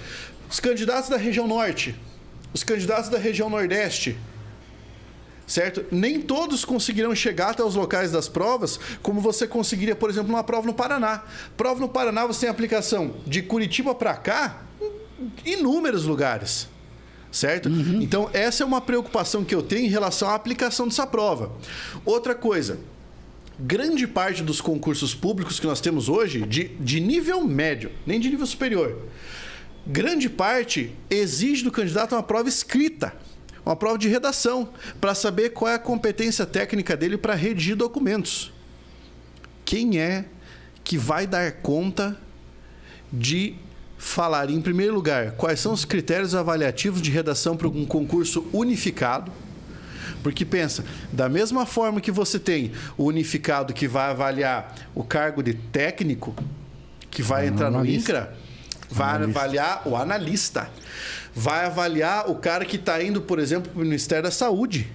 os candidatos da região norte, os candidatos da região nordeste, certo? Nem todos conseguirão chegar até os locais das provas como você conseguiria, por exemplo, numa prova no Paraná. Prova no Paraná você tem aplicação de Curitiba para cá, inúmeros lugares, certo? Então, essa é uma preocupação que eu tenho em relação à aplicação dessa prova. Outra coisa, grande parte dos concursos públicos que nós temos hoje, de nível médio, nem de nível superior, grande parte exige do candidato uma prova escrita. Uma prova de redação, para saber qual é a competência técnica dele para redigir documentos. Quem é que vai dar conta de falar, em primeiro lugar, quais são os critérios avaliativos de redação para um concurso unificado? Porque pensa, da mesma forma que você tem o unificado que vai avaliar o cargo de técnico, que vai entrar no INCRA, vai avaliar o analista. Vai avaliar o cara que está indo, por exemplo, para o Ministério da Saúde.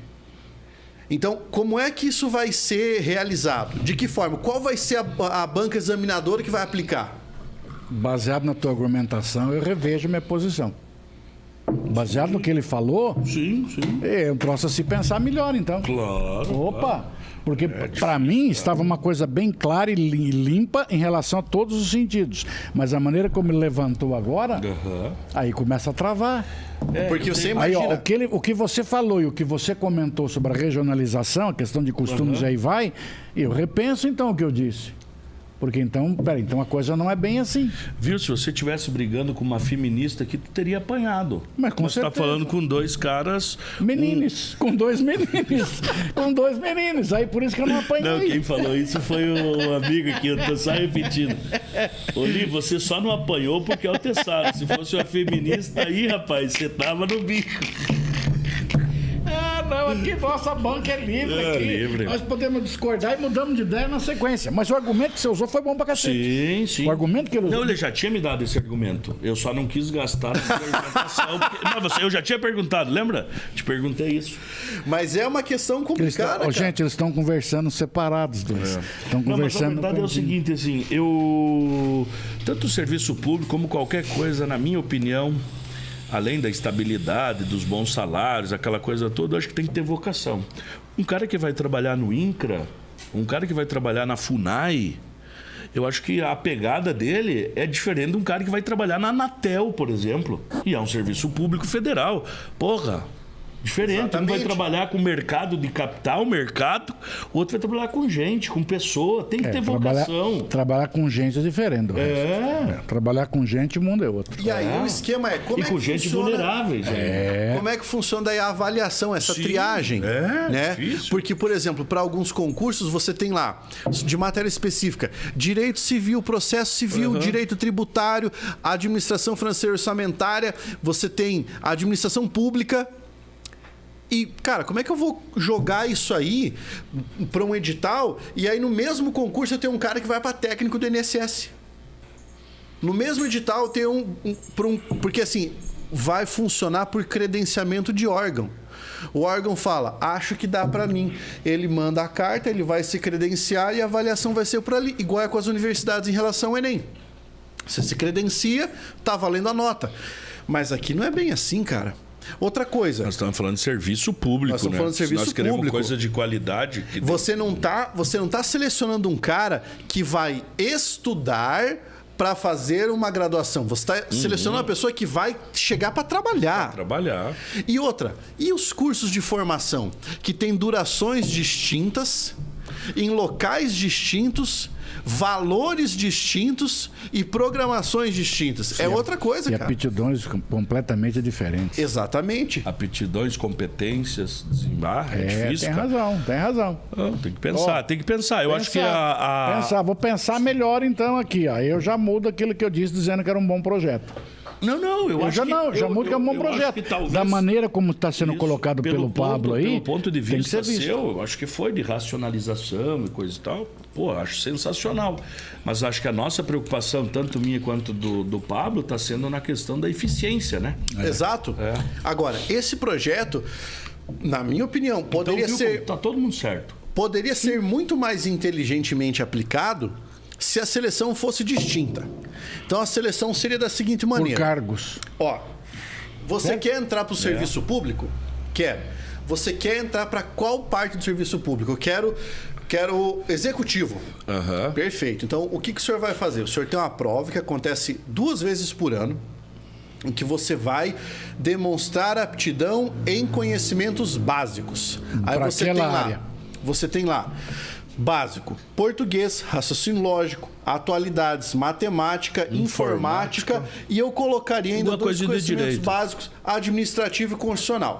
Então, como é que isso vai ser realizado? De que forma? Qual vai ser a banca examinadora que vai aplicar? Baseado na tua argumentação, eu revejo minha posição. Baseado no que ele falou, Sim. é um troço a se pensar melhor, então. Claro. Opa! Porque, para mim, estava uma coisa bem clara e limpa em relação a todos os sentidos. Mas a maneira como ele levantou agora, aí começa a travar. Porque você Aí, imagina... ó, o que você falou e o que você comentou sobre a regionalização, a questão de costumes, aí vai, eu repenso, então, o que eu disse. Porque então, então a coisa não é bem assim. Viu, se você estivesse brigando com uma feminista aqui, tu teria apanhado. Mas com você está falando com dois caras... Meninos, com dois meninos. Com dois meninos. Aí por isso que eu não apanhei. Não, quem falou isso foi o amigo aqui, eu tô só repetindo. Oli, você só não apanhou porque é o Tessaro. Se fosse uma feminista aí, rapaz, você tava no bico. Não, aqui nossa banca é livre aqui. Livre. Nós podemos discordar e mudamos de ideia na sequência. Mas o argumento que você usou foi bom pra cacete. Sim. O argumento que ele usou... Não, ele já tinha me dado esse argumento. Eu só não quis gastar na argumentação. Não, eu já tinha perguntado, lembra? Te perguntei isso. Mas é uma questão complicada, cara. Gente, eles estão conversando separados, dois. Estão conversando... Não, mas a verdade é o seguinte, assim, tanto o serviço público como qualquer coisa, na minha opinião... Além da estabilidade, dos bons salários, aquela coisa toda, eu acho que tem que ter vocação. Um cara que vai trabalhar no INCRA, um cara que vai trabalhar na FUNAI, eu acho que a pegada dele é diferente de um cara que vai trabalhar na Anatel, por exemplo. E é um serviço público federal. Porra! Diferente, Exatamente. Um vai trabalhar com mercado de capital, o outro vai trabalhar com gente, com pessoa, tem que ter vocação. Trabalhar com gente é diferente. Trabalhar com gente, o mundo é outro. E aí o esquema é como e é com que gente funciona, vulneráveis. Como é que funciona daí a avaliação, essa triagem? Né? Difícil. Porque, por exemplo, para alguns concursos você tem lá, de matéria específica, direito civil, processo civil, direito tributário, administração financeira e orçamentária, você tem administração pública. E, cara, como é que eu vou jogar isso aí para um edital e aí no mesmo concurso eu tenho um cara que vai para técnico do INSS? No mesmo edital tem porque assim, vai funcionar por credenciamento de órgão. O órgão fala, acho que dá para mim. Ele manda a carta, ele vai se credenciar e a avaliação vai ser por ali. Igual é com as universidades em relação ao Enem. Você se credencia, tá valendo a nota. Mas aqui não é bem assim, cara. Outra coisa. Nós estamos falando de serviço público, nós estamos falando de serviço nós queremos público. Coisa de qualidade. Você não tá selecionando um cara que vai estudar para fazer uma graduação. Você está selecionando uma pessoa que vai chegar para trabalhar. E outra, e os cursos de formação que têm durações distintas, em locais distintos, valores distintos e programações distintas. Sim, é outra coisa, cara. E aptidões completamente diferentes. Exatamente. Aptidões, competências, desembarque, é difícil. Tem razão. Não, tem que pensar. Eu acho que vou pensar melhor então aqui. Ó. Eu já mudo aquilo que eu disse dizendo que era um bom projeto. Eu acho que... Já mudo que é um bom projeto. Talvez, da maneira como está sendo colocado pelo Pablo aí... Pelo ponto de vista seu, eu acho que foi de racionalização e coisa e tal. Pô, acho sensacional. Mas acho que a nossa preocupação, tanto minha quanto do Pablo, está sendo na questão da eficiência, né? Exato. Agora, esse projeto, na minha opinião, poderia ser... Tá todo mundo certo. Poderia ser muito mais inteligentemente aplicado se a seleção fosse distinta. Então, a seleção seria da seguinte maneira. Por cargos. Ó, você quer entrar para o serviço público? Quer. Você quer entrar para qual parte do serviço público? Eu quero executivo. Perfeito. Então, o que o senhor vai fazer? O senhor tem uma prova que acontece 2 vezes por ano, em que você vai demonstrar aptidão em conhecimentos básicos. Aí você tem lá básico, português, raciocínio lógico, atualidades, matemática, informática e eu colocaria ainda dois conhecimentos básicos, administrativo e constitucional.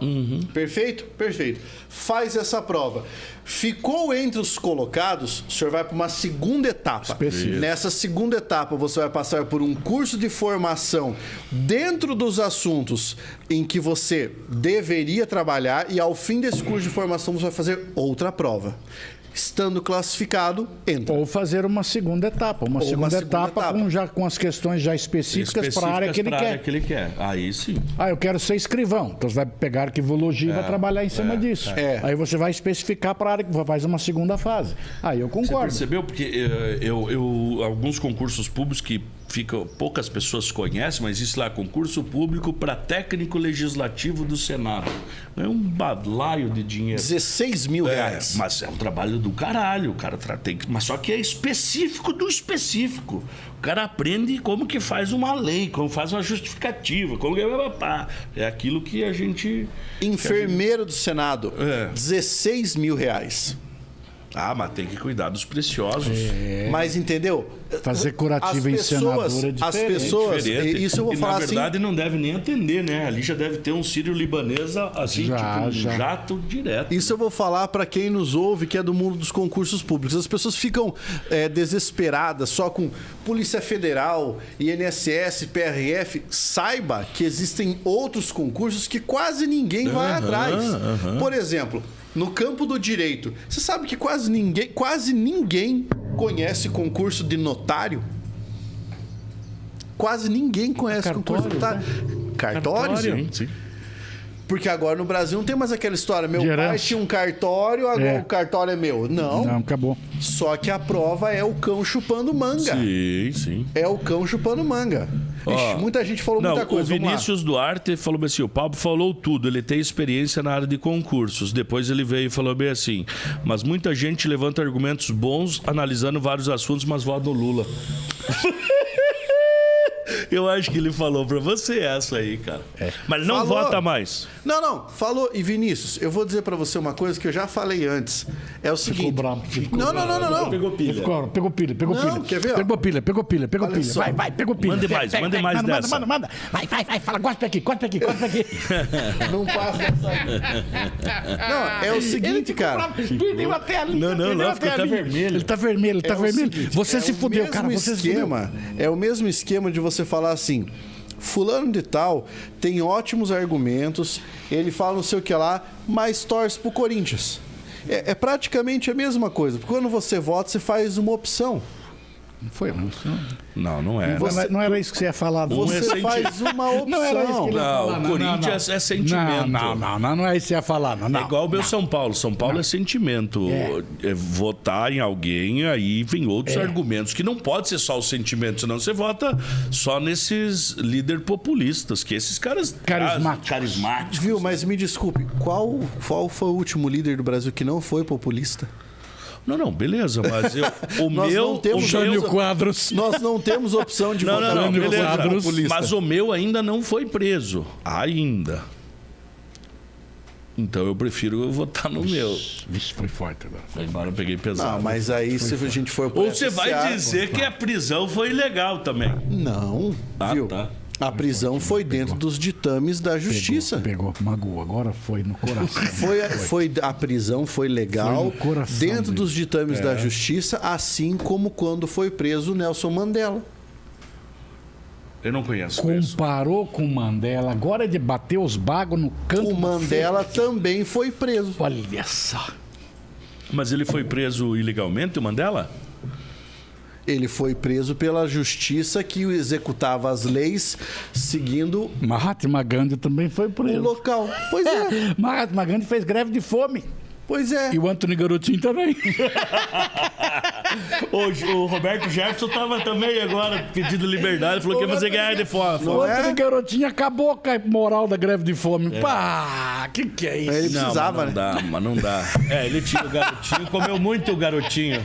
Perfeito? Perfeito. Faz essa prova. Ficou entre os colocados, o senhor vai para uma segunda etapa. Específico. Nessa segunda etapa, você vai passar por um curso de formação dentro dos assuntos em que você deveria trabalhar e ao fim desse curso de formação você vai fazer outra prova. Estando classificado, entra. Ou fazer uma segunda etapa. Uma segunda etapa. Com as questões já específicas para a área que ele quer. Aí sim. Eu quero ser escrivão. Então você vai pegar arquivologia e vai trabalhar em cima disso. Aí você vai especificar para a área que faz uma segunda fase. Aí eu concordo. Você percebeu? Porque alguns concursos públicos que poucas pessoas conhecem, mas isso lá, concurso público para técnico legislativo do Senado. É um balaio de dinheiro. 16 mil reais. Mas é um trabalho do caralho. O cara tem que... Mas só que é específico do específico. O cara aprende como que faz uma lei, como faz uma justificativa, como que... É aquilo que a gente... Enfermeiro do Senado, 16 mil reais. Ah, mas tem que cuidar dos preciosos. Mas entendeu? Fazer curativo em senador é diferente. As pessoas, diferente. isso eu vou e falar na assim... verdade não deve nem atender, né? Ali já deve ter um sírio-libanês assim, um jato direto. Isso eu vou falar para quem nos ouve, que é do mundo dos concursos públicos. As pessoas ficam desesperadas só com Polícia Federal, INSS, PRF. Saiba que existem outros concursos que quase ninguém vai atrás. Por exemplo, no campo do direito, você sabe que quase ninguém conhece concurso de notário? Quase ninguém conhece concurso de notário. Cartório? Sim. Porque agora no Brasil não tem mais aquela história. Meu pai tinha um cartório, agora o cartório é meu. Não, acabou. Só que a prova é o cão chupando manga. Sim. É o cão chupando manga. Ixi, muita gente falou muita coisa. O Vinícius Duarte falou assim, o Pablo falou tudo, ele tem experiência na área de concursos. Depois ele veio e falou bem assim, mas muita gente levanta argumentos bons analisando vários assuntos, mas vota no Lula. Eu acho que ele falou pra você essa aí, cara. Mas ele não vota mais. Não. Falou. E Vinícius, eu vou dizer pra você uma coisa que eu já falei antes. É o seguinte... Não. Pegou pilha. Pegou pilha. Quer ver? Pegou pilha. Vai, pegou pilha. Mande mais dessa. Manda. Vai, fala, corta aqui. Não passa essa... Não, é o seguinte, cara. Perdeu a telinha. Não, ficou até vermelho. Ele tá vermelho. Você se fudeu, cara. É o mesmo esquema de você falar assim... Fulano de tal tem ótimos argumentos, ele fala não sei o que lá, mas torce pro Corinthians. É praticamente a mesma coisa. Porque quando você vota, você faz uma opção. Não foi uma opção? Não é. Não era isso que você ia falar. Você faz uma opção. Não era isso que ele ia falar. O Corinthians é sentimento. Não é isso que você ia falar. Não. É igual o meu São Paulo. São Paulo é sentimento. É votar em alguém, aí vem outros argumentos, que não pode ser só o sentimento, senão você vota só nesses líderes populistas, que esses caras... Carismáticos. Viu, mas me desculpe, qual foi o último líder do Brasil que não foi populista? Não, beleza, mas Jânio Quadros. Nós não temos opção de votar no beleza, populista. Mas o meu ainda não foi preso. Ainda. Então eu prefiro votar no meu. Isso foi forte agora. Agora eu peguei pesado. Não, mas aí se a gente for... Ou você vai dizer que a prisão foi ilegal também. Não, viu? Tá. A prisão foi dentro dos ditames da justiça. Pegou, magoou. Agora foi no coração. A prisão foi legal dentro dos ditames da justiça, assim como quando foi preso o Nelson Mandela. Eu não conheço. Comparou com o Mandela. Agora é de bater os bagos no canto. O Mandela também foi preso. Olha só. Mas ele foi preso ilegalmente, o Mandela? Ele foi preso pela justiça que executava as leis seguindo... Mahatma Gandhi também foi preso. O local. Pois é. Mahatma Gandhi fez greve de fome. Pois é. E o Antony Garotinho também. O Roberto Jefferson estava também agora pedindo liberdade, falou que ia fazer guerra de fome. O Antony Garotinho acabou com a moral da greve de fome. Pá, que é isso? Ele precisava, mas não dá. Ele tinha o garotinho, comeu muito o garotinho.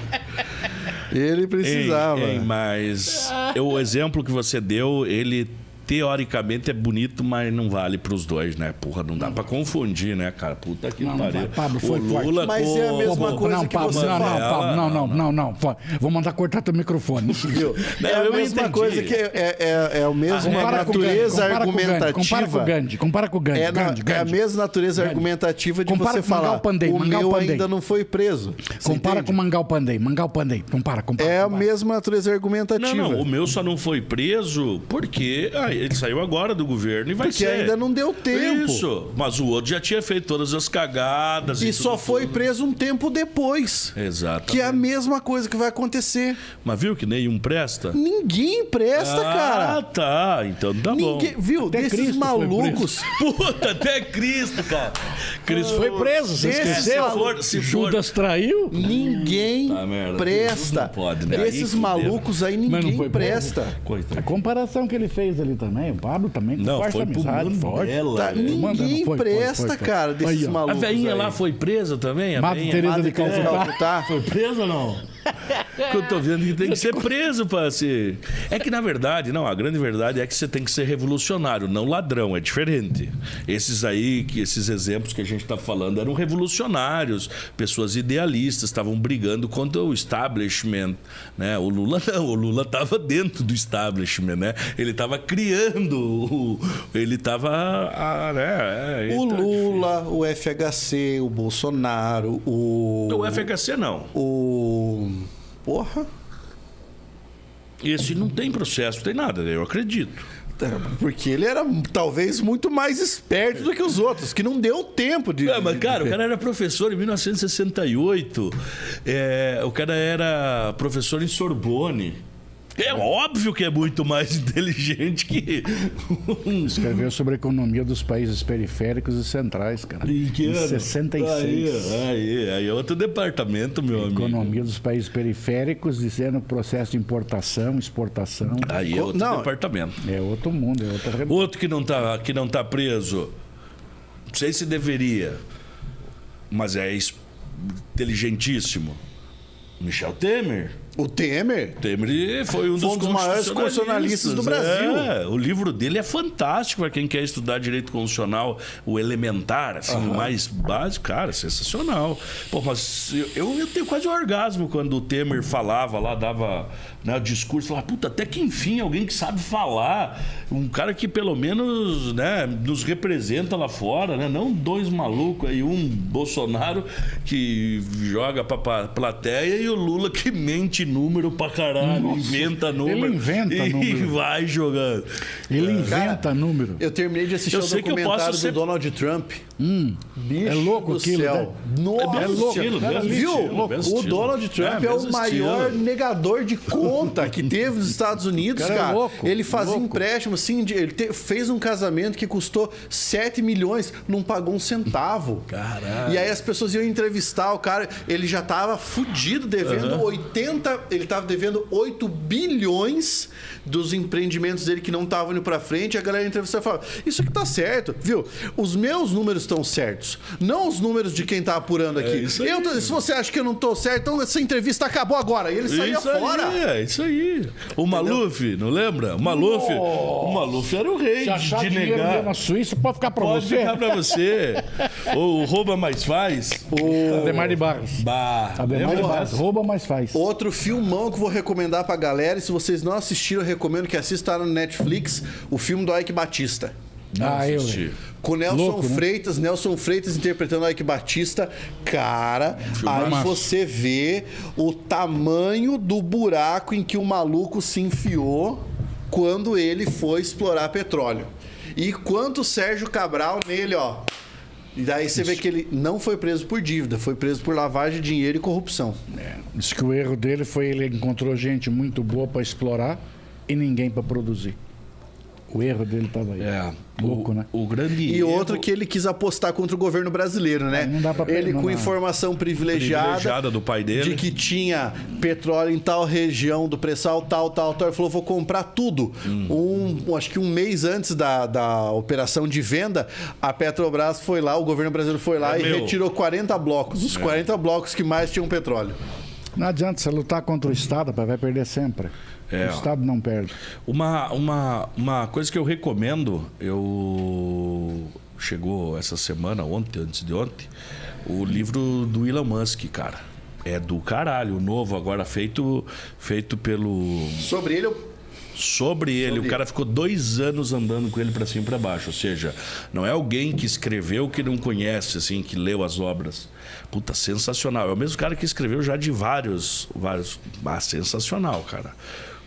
Ele precisava. Mas o exemplo que você deu, ele teoricamente é bonito, mas não vale pros dois, né? Porra, não dá pra confundir, né, cara? Puta que pariu. Pablo, foi o Lula mas é a mesma coisa que você fala. Não. Vou mandar cortar teu microfone. Viu? É a mesma coisa que é a mesma natureza argumentativa. Compara com o Gandhi. É a mesma natureza argumentativa de você falar. O meu ainda não foi preso. Compara com o Mangal Pandey. Compara. É a mesma natureza argumentativa. Não, o meu só não foi preso porque ele saiu agora do governo e vai Porque ser. ainda não deu tempo. Isso, mas o outro já tinha feito todas as cagadas. E só foi preso um tempo depois. Exato. Que é a mesma coisa que vai acontecer. Mas viu que nenhum presta? Ninguém presta, cara. Ah, tá. Então tá bom. Viu? Até Desses Cristo malucos. Puta, até Cristo, cara. Cristo Foi preso, você esqueceu? Se for, Judas traiu? Ninguém Tá, merda. presta. Não pode, né? Desses Aí, malucos aí, Mas não ninguém foi presta. A Coitado. comparação que ele fez ali também, o Pablo também, com Não, forte foi pro amizade, forte. Mandela. Tá, ninguém Foi, presta, cara, desses Aí, ó. A malucos. velhinha aí. lá foi presa também? A Madre velhinha? Teresa Madre de Teresa de Calcutá. Calcutá. Foi presa ou não? Que eu tô vendo que tem que ser preso para ser. É que na verdade, não, a grande verdade é que você tem que ser revolucionário, não ladrão, é diferente. Esses aí, esses exemplos que a gente tá falando eram revolucionários, pessoas idealistas, estavam brigando contra o establishment, né? O Lula não, o Lula tava dentro do establishment, né? Ele tava criando, ele tava, O Lula, o FHC, o Bolsonaro, o FHC não. Porra. Esse não tem processo, não tem nada, eu acredito. Porque ele era talvez muito mais esperto do que os outros, que não deu tempo de. Mas, cara, o cara era professor em 1968. O cara era professor em Sorbonne. É óbvio que é muito mais inteligente que. Escreveu sobre a economia dos países periféricos e centrais, cara. Em que Em ano? 66. Aí é outro departamento, meu amigo. Economia dos países periféricos, dizendo processo de importação, exportação. Aí é outro departamento. É outro mundo, é outra Outro que não tá preso. Não sei se deveria, mas é inteligentíssimo. Michel Temer. O Temer? Temer foi um dos maiores constitucionalistas do Brasil. O livro dele é fantástico para quem quer estudar direito constitucional, o elementar, assim, o mais básico, cara, sensacional. Pô, mas eu tenho quase um orgasmo quando o Temer falava lá, dava, né, o discurso, falava, puta, até que enfim alguém que sabe falar, um cara que pelo menos, né, nos representa lá fora, né, não dois malucos aí, um Bolsonaro que joga pra plateia e o Lula que mente número pra caralho, inventa número. Ele inventa e número. vai jogando. Ele inventa número. Eu terminei de assistir o documentário do Donald Trump. Bicho É louco do aquilo, céu. né? Nossa, É louco. viu? O Donald Trump é o maior negador de conta que teve nos Estados Unidos, Cara, é cara. louco, Ele fazia louco. empréstimo, assim, ele fez um casamento que custou 7 milhões, não pagou um centavo. Caralho. E aí as pessoas iam entrevistar o cara, ele já tava fudido, devendo ele tava devendo 8 bilhões dos empreendimentos dele que não estavam indo pra frente, e a galera entrevistava e falava, isso aqui tá certo, viu? Os meus números estão certos, não os números de quem tá apurando aqui. isso aí. Se você acha que eu não tô certo, então essa entrevista acabou agora. E ele saía Isso aí, fora. isso aí. O Maluf, não lembra? O Maluf era o rei Se achar de dinheiro negar. dele na Suíça, pode ficar pra Pode você. ficar pra você. O rouba mais faz. Ademar de Barros. Ademar de Barros. Rouba, mas faz. Outro filmão que eu vou recomendar pra galera, e se vocês não assistiram, eu recomendo que assista no Netflix, o filme do Ike Batista. assisti. Com Nelson Freitas interpretando o Ike Batista. Cara, aí você vê o tamanho do buraco em que o maluco se enfiou quando ele foi explorar petróleo. E quanto o Sérgio Cabral nele, ó. E daí você vê que ele não foi preso por dívida, foi preso por lavagem de dinheiro e corrupção. Diz que o erro dele foi ele encontrou gente muito boa para explorar e ninguém para produzir. O erro dele estava aí. Louco, né? O grande E outro que ele quis apostar contra o governo brasileiro, né? Não dá pra ele não com dá. informação privilegiada do pai dele. de que tinha petróleo em tal região do pré-sal, tal. Ele falou, vou comprar tudo. Acho que um mês antes da operação de venda, a Petrobras foi lá, o governo brasileiro foi lá e retirou 40 blocos. Os 40 blocos que mais tinham petróleo. Não adianta você lutar contra o Estado, vai perder sempre. O Estado não perde. Uma coisa que eu recomendo, chegou essa semana, antes de ontem, o livro do Elon Musk, cara. É do caralho, o novo agora feito pelo... Sobre ele, o cara ficou 2 anos andando com ele pra cima e pra baixo. Ou seja, não é alguém que escreveu que não conhece, assim, que leu as obras. Puta, sensacional. É o mesmo cara que escreveu já de vários. Sensacional, cara.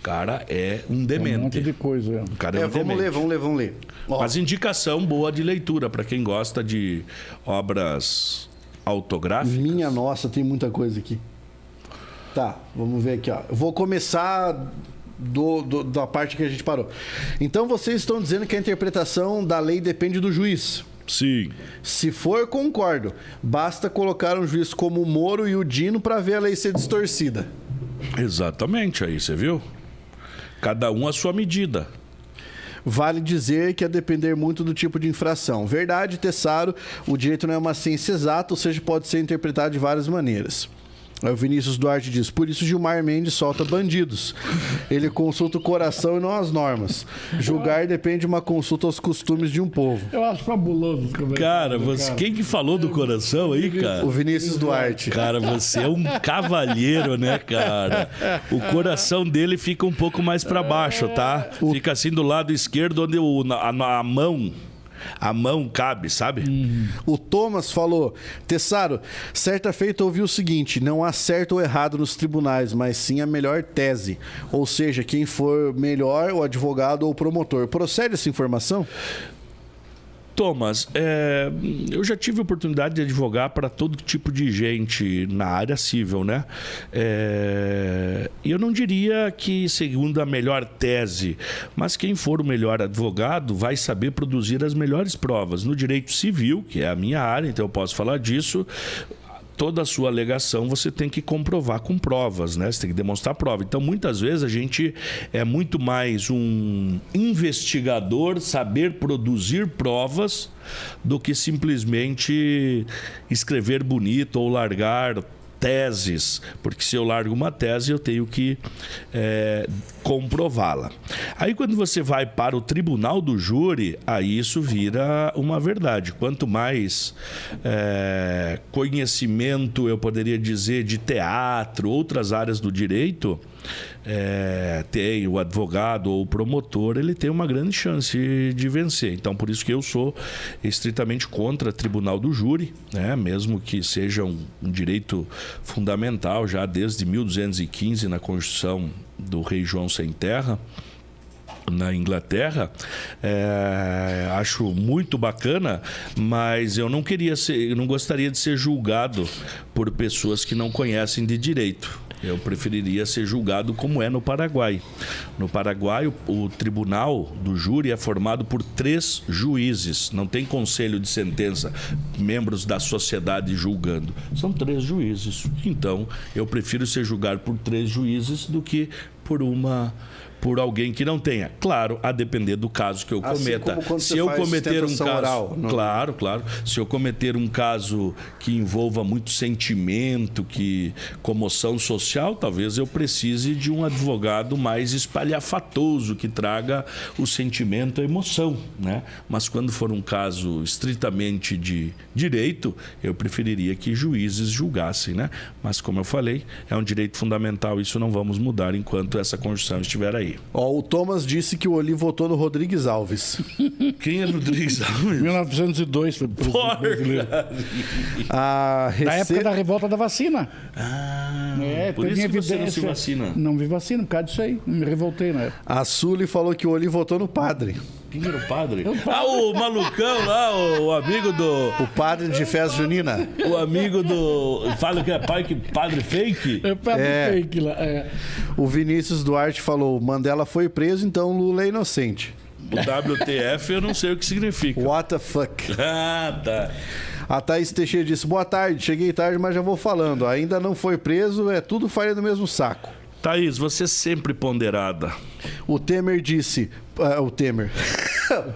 cara é um demente. Um monte de coisa. O cara é um demente. Vamos ler. Ó. Mas indicação boa de leitura para quem gosta de obras autográficas. Minha nossa, tem muita coisa aqui. Tá, vamos ver aqui, ó. Eu vou começar da parte que a gente parou. Então vocês estão dizendo que a interpretação da lei depende do juiz. Sim. Se for, concordo. Basta colocar um juiz como o Moro e o Dino para ver a lei ser distorcida. Exatamente, aí você viu? Cada um à sua medida. Vale dizer que a depender muito do tipo de infração. Verdade, Tessaro, o direito não é uma ciência exata, ou seja, pode ser interpretado de várias maneiras. Aí o Vinícius Duarte diz, por isso Gilmar Mendes solta bandidos. Ele consulta o coração e não as normas. Julgar depende de uma consulta aos costumes de um povo. Eu acho fabuloso. Cara, quem que falou do coração aí, cara? O Vinícius Duarte. Cara, você é um cavalheiro, né, cara? O coração dele fica um pouco mais pra baixo, tá? Fica assim do lado esquerdo, onde a mão cabe, sabe? O Thomas falou, Tessaro, certa feita ouvi o seguinte, não há certo ou errado nos tribunais, mas sim a melhor tese. Ou seja, quem for melhor, o advogado ou o promotor. Procede essa informação? Thomas, eu já tive a oportunidade de advogar para todo tipo de gente na área civil, né? E eu não diria que segundo a melhor tese, mas quem for o melhor advogado vai saber produzir as melhores provas. No direito civil, que é a minha área, então eu posso falar disso, toda a sua alegação você tem que comprovar com provas, né? Você tem que demonstrar prova. Então, muitas vezes, a gente é muito mais um investigador, saber produzir provas, do que simplesmente escrever bonito ou largar teses, porque se eu largo uma tese eu tenho que comprová-la. Aí quando você vai para o tribunal do júri, aí isso vira uma verdade. Quanto mais conhecimento, eu poderia dizer, de teatro, outras áreas do direito, tem o advogado ou o promotor, ele tem uma grande chance de vencer. Então, por isso que eu sou estritamente contra tribunal do júri, né? Mesmo que seja um direito fundamental, já desde 1215, na Constituição do Rei João Sem Terra, na Inglaterra, acho muito bacana, mas eu não gostaria de ser julgado por pessoas que não conhecem de direito. Eu preferiria ser julgado como é no Paraguai. No Paraguai, o tribunal do júri é formado por 3 juízes. Não tem conselho de sentença, membros da sociedade julgando. São 3 juízes. Então, eu prefiro ser julgado por 3 juízes do que por alguém que não tenha. Claro, a depender do caso que eu cometa. Se eu cometer um caso oral, não... Claro. Se eu cometer um caso que envolva muito sentimento, comoção social, talvez eu precise de um advogado mais espalhafatoso, que traga o sentimento, a emoção, né? Mas quando for um caso estritamente de direito, eu preferiria que juízes julgassem, né? Mas como eu falei, é um direito fundamental, isso não vamos mudar enquanto essa Constituição estiver aí. O Thomas disse que o Oli votou no Rodrigues Alves. Quem é Rodrigues Alves? 1902 foi presidente brasileiro. Da época da revolta da vacina. Por isso que você não se vacina. Não vi vacina, por causa disso aí. Me revoltei na época. A Sully falou que o Oli votou no padre. Quem era o padre? O malucão lá, o amigo do... O padre de festa junina. O amigo do... Fala que é padre fake? É padre fake lá. O Vinícius Duarte falou, Mandela foi preso, então Lula é inocente. O WTF eu não sei o que significa. What the fuck? Ah, tá. A Thaís Teixeira disse, boa tarde, cheguei tarde, mas já vou falando. Ainda não foi preso, é tudo farinha do mesmo saco. Thaís, você é sempre ponderada. O Temer disse... o Temer.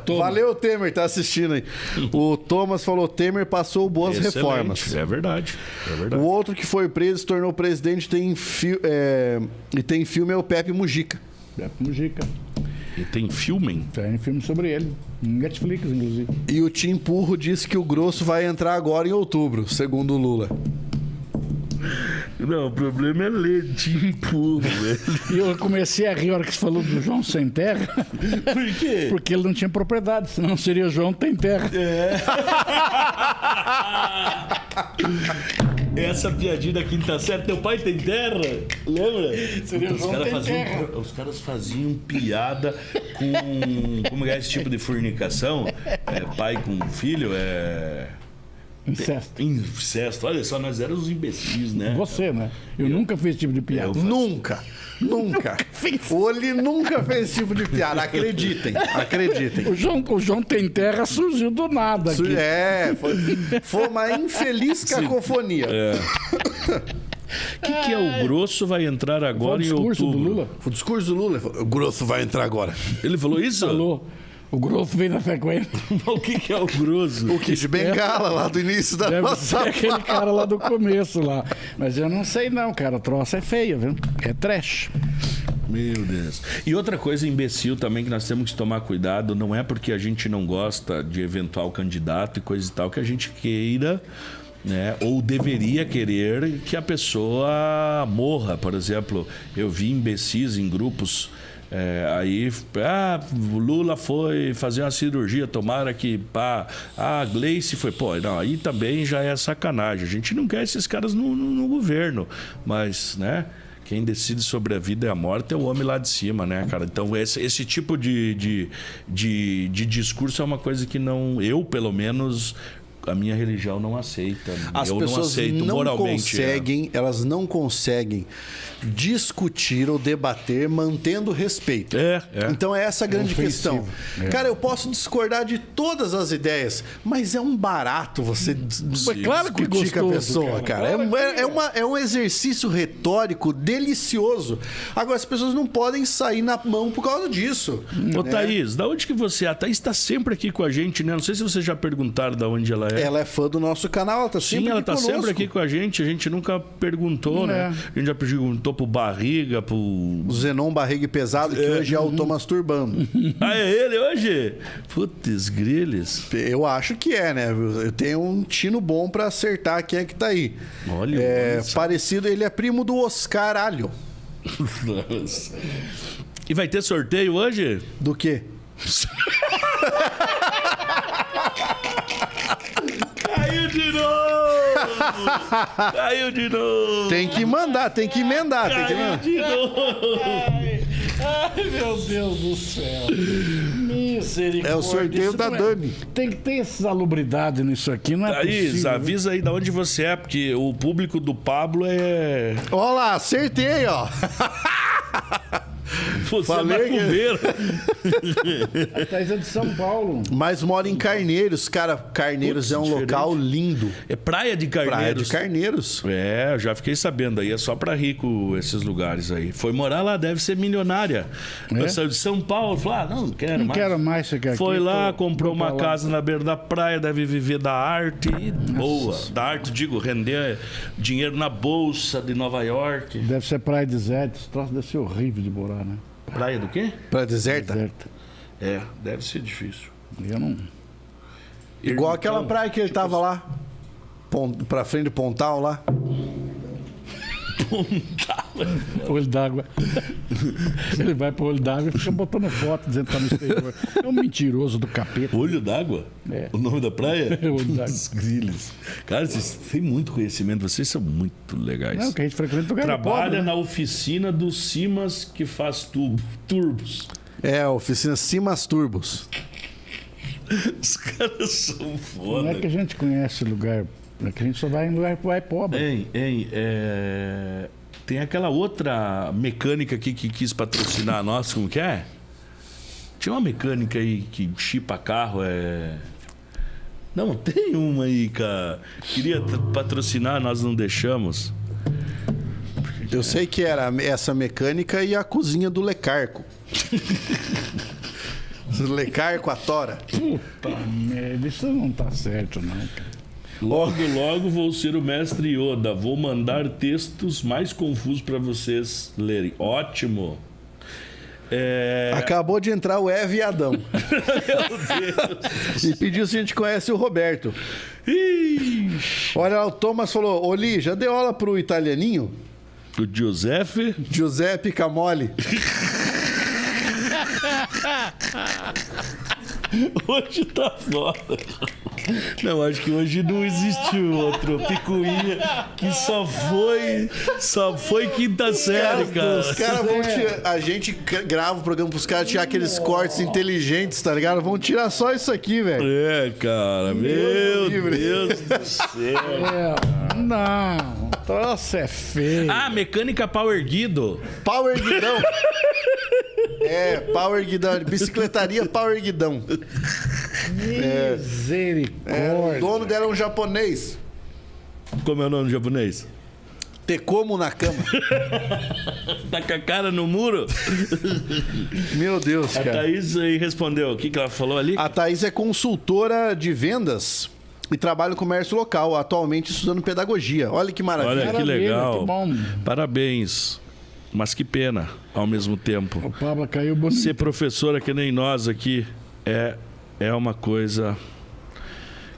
Valeu, Temer, tá assistindo aí. O Thomas falou, Temer passou boas reformas. É verdade. O outro que foi preso, se tornou presidente, e tem filme, é o Pepe Mujica. Pepe Mujica. E tem filme? Tem filme sobre ele. Netflix, inclusive. E o Tim Purro disse que o grosso vai entrar agora em outubro, segundo o Lula. Não, o problema é ler Tim Purro, velho. E eu comecei a rir na hora que você falou do João Sem Terra. Por quê? Porque ele não tinha propriedade, senão seria João Tem Terra. Essa piadinha da quinta série, teu pai tem terra? Lembra? Os caras faziam piada com... Como é esse tipo de fornicação? Pai com filho, Incesto. Olha só, nós éramos os imbecis, né? Você, né? Eu nunca fiz esse tipo de piada. Nunca. O Oli nunca fez esse tipo de piada. Acreditem. O João tem terra surgiu do nada aqui. Foi uma infeliz cacofonia. O que é o grosso vai entrar agora em outubro? Do Lula? O discurso do Lula, o grosso vai entrar agora. Ele falou isso? Falou. O grosso vem na sequência. O que é o grosso? O Kid Bengala, lá do início da nossa... aquele cara lá do começo lá. Mas eu não sei não, cara. O troço é feio, viu? É trash. Meu Deus. E outra coisa imbecil também que nós temos que tomar cuidado, não é porque a gente não gosta de eventual candidato e coisa e tal que a gente queira... Né? Ou deveria querer que a pessoa morra. Por exemplo, eu vi imbecis em grupos... o Lula foi fazer uma cirurgia, tomara que a Gleice foi, não, aí também já é sacanagem, a gente não quer esses caras no governo, mas, né, quem decide sobre a vida e a morte é o homem lá de cima, né, cara? Então esse tipo de discurso é uma coisa que eu pelo menos... A minha religião não aceita. As pessoas não aceito não moralmente. Elas não conseguem discutir ou debater mantendo respeito. Então é essa a grande questão. Cara, eu posso discordar de todas as ideias, mas é um barato você discutir com a pessoa, cara. É um exercício retórico delicioso. Agora, as pessoas não podem sair na mão por causa disso. Ô, Thaís, da onde que você é? A Thaís está sempre aqui com a gente, né? Não sei se vocês já perguntaram de onde ela é. Ela é fã do nosso canal, ela tá sempre Sim, ela aqui tá conosco. sempre aqui com a gente nunca perguntou, né? A gente já perguntou pro Barriga, pro... O Zenon Barriga Pesado, que hoje é o Thomas Turbando. É ele hoje? Putz, grilhos. Eu acho que né? Eu tenho um tino bom pra acertar quem é que tá aí. Olha, parecido, ele é primo do Oscar Alho. Nossa. E vai ter sorteio hoje? Do quê? Caiu de novo! Tem que mandar, tem que emendar. Caiu de novo! Ai, meu Deus do céu. Misericórdia. É o sorteio da Dani. Tem que ter salubridade nisso aqui, não é Thaís, possível. avisa aí de onde você é, porque o público do Pablo é... Olha lá, acertei, ó. Você é macumbeiro. A Thaís é de São Paulo. Mas mora em Carneiros, cara. Carneiros é um local lindo. É Praia de Carneiros. Praia de Carneiros. Eu já fiquei sabendo aí. É só pra rico esses lugares aí. Foi morar lá, deve ser milionária. Saiu de São Paulo, falou, não quero mais. Não quero mais ficar aqui. Foi lá, comprou uma casa na beira da praia, deve viver da arte. E boa. Da arte, digo, render dinheiro na bolsa de Nova York. Deve ser praia deserta. Esse troço deve ser horrível de morar, né? Praia do quê? Praia deserta? Deve ser difícil. Eu não... Igual aquela praia que ele tava lá. Pra frente do Pontal lá. Olho d'água. Ele vai pro olho d'água e fica botando foto dizendo que tá no exterior. É um mentiroso do capeta. Olho d'água? O nome da praia? Olho d'água. Os grilhos. Cara, vocês têm muito conhecimento, vocês são muito legais. Não, que a gente frequenta lugar Trabalha pobre, né? na oficina do Simas que faz turbos. A oficina Simas Turbos. Os caras são foda. Não é que a gente conhece lugar. É que a gente só vai em lugar pobre. Tem aquela outra mecânica aqui que quis patrocinar nós, como que é? Tinha uma mecânica aí que chipa carro, Não, tem uma aí, cara. Queria patrocinar, nós não deixamos. Eu sei que era essa mecânica e a cozinha do Lecarco. Lecarco, a tora. Puta merda, isso não tá certo, não, cara. Logo vou ser o mestre Yoda. Vou mandar textos mais confusos para vocês lerem. Ótimo. Acabou de entrar o Eve e Adão. Meu Deus. E pediu se a gente conhece o Roberto. Olha lá, o Thomas falou: Oli, já deu aula pro italianinho? O Giuseppe Camoli. Hoje tá foda. Não, acho que hoje não existe outro picuinha que só foi quinta série, cara. Os caras vão tirar. A gente grava o programa pros caras tirar aqueles cortes inteligentes, tá ligado? Vão tirar só isso aqui, velho. É, cara. Meu Deus do céu. Não, troço é feio. Ah, mecânica Power Guido. Power Guidão. Power Guidão. Bicicletaria Power Guidão. Misericórdia. O dono dela é um japonês. Como é o nome japonês? Tecomo Nakama. Tá com a cara no muro? Meu Deus, A cara. Thaís aí respondeu. O que ela falou ali? A Thaís é consultora de vendas e trabalha no comércio local, atualmente estudando pedagogia. Olha que maravilha. Olha que legal. Que bom. Parabéns. Mas que pena, ao mesmo tempo. O Pablo caiu bonito. Ser professora que nem nós aqui é uma coisa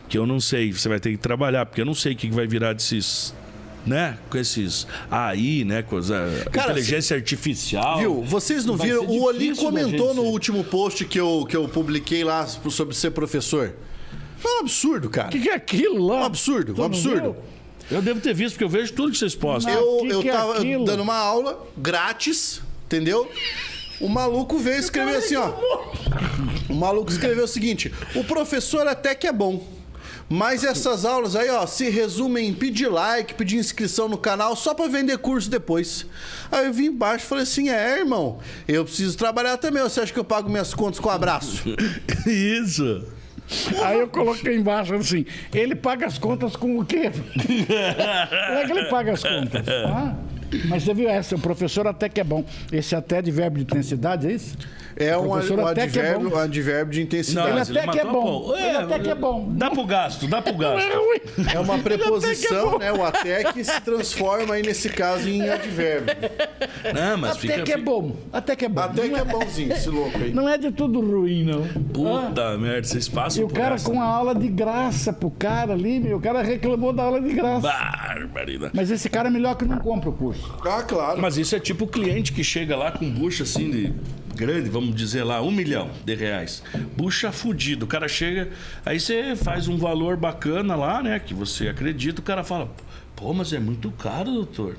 que eu não sei. Você vai ter que trabalhar, porque eu não sei o que vai virar desses... Né? Com esses AI, né? Cara, inteligência artificial. Viu? Vocês não Vai viram? ser O Oli difícil da comentou gente no ser. último post que eu publiquei lá sobre ser professor. É um absurdo, cara. O que é aquilo lá? Um absurdo, Tu um não absurdo. viu? Eu devo ter visto, porque eu vejo tudo que vocês postam. Eu que é tava aquilo? dando uma aula grátis, entendeu? O maluco veio escrever assim, ó. O maluco escreveu o seguinte: o professor até que é bom, mas essas aulas aí, ó, se resumem em pedir like, pedir inscrição no canal só pra vender curso depois. Aí eu vim embaixo e falei assim: irmão, eu preciso trabalhar também. Você acha que eu pago minhas contas com abraço? Isso. Aí eu coloquei embaixo assim, ele paga as contas com o quê? Como é que ele paga as contas? Ah, mas você viu essa, o professor até que é bom. Esse até de verbo de intensidade, é isso? É um Professor até que é bom. advérbio de intensidade. Ele mas até que é matou bom. a pau. Ele até que é bom. Dá pro gasto. É ruim. É uma preposição, né? O até que se transforma aí, nesse caso, em advérbio. Não, mas Até que é bom. Até que é bom. Até que é bonzinho esse louco aí. Não é de tudo ruim, não. Puta merda, vocês E passam o por cara essa. com a aula de graça pro cara ali, meu. O cara reclamou da aula de graça. Barbaridade. Mas esse cara é melhor que não compra o curso. Ah, claro. Mas isso é tipo o cliente que chega lá com bucha assim de grande, vamos dizer lá, R$1 milhão. Bucha fudido. O cara chega, aí você faz um valor bacana lá, né? Que você acredita, o cara fala, pô, mas é muito caro, doutor.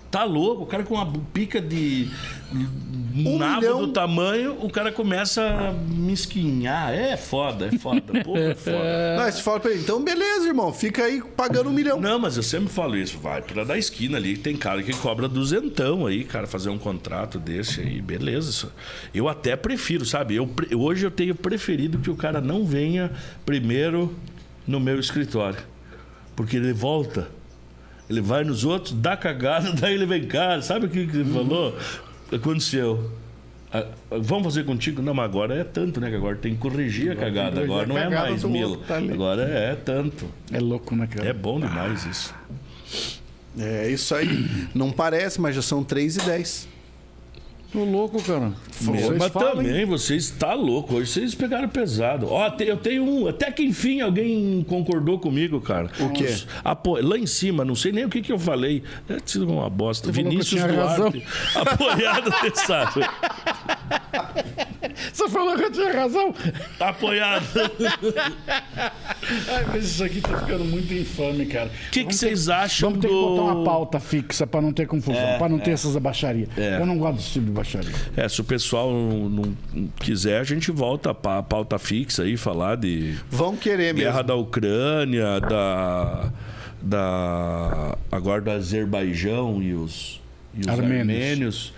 Tá louco, o cara com uma pica de nabo milhão. do tamanho, o cara começa a me esquinhar. É foda, pô, é foda. Não, aí você fala pra ele, então beleza, irmão, fica aí pagando 1 milhão. Não, mas eu sempre falo isso, vai pra da esquina ali, tem cara que cobra duzentão aí, cara, fazer um contrato desse aí, beleza. Isso. Eu até prefiro, sabe? Hoje eu tenho preferido que o cara não venha primeiro no meu escritório, porque ele volta, ele vai nos outros, dá cagada, daí ele vem cá, sabe o que ele falou? Aconteceu. Vamos fazer contigo? Não, mas agora é tanto, né? Que agora tem que corrigir a cagada. Agora não é mais 1000. Agora é tanto. É louco, né, cara? É bom demais isso. É isso aí. Não parece, mas já são 3h10. Tô louco, cara. Mas também, vocês está louco. Hoje vocês pegaram pesado. Ó, eu tenho um. Até que enfim alguém concordou comigo, cara. O quê? Lá em cima, não sei nem o que eu falei. Deve ter sido uma bosta. Você falou que eu Vinícius tinha Duarte, apoiado Tessaro. Você falou que eu tinha razão? Apoiado. Ai, mas isso aqui tá ficando muito infame, cara. O que vocês acham Vamos ter que botar uma pauta fixa pra não ter confusão, pra não ter essas baixarias. Eu não gosto desse tipo de baixaria. Se o pessoal não quiser, a gente volta pra pauta fixa aí, falar de Vão querer mesmo. guerra da Ucrânia, agora do Azerbaijão e os armênios.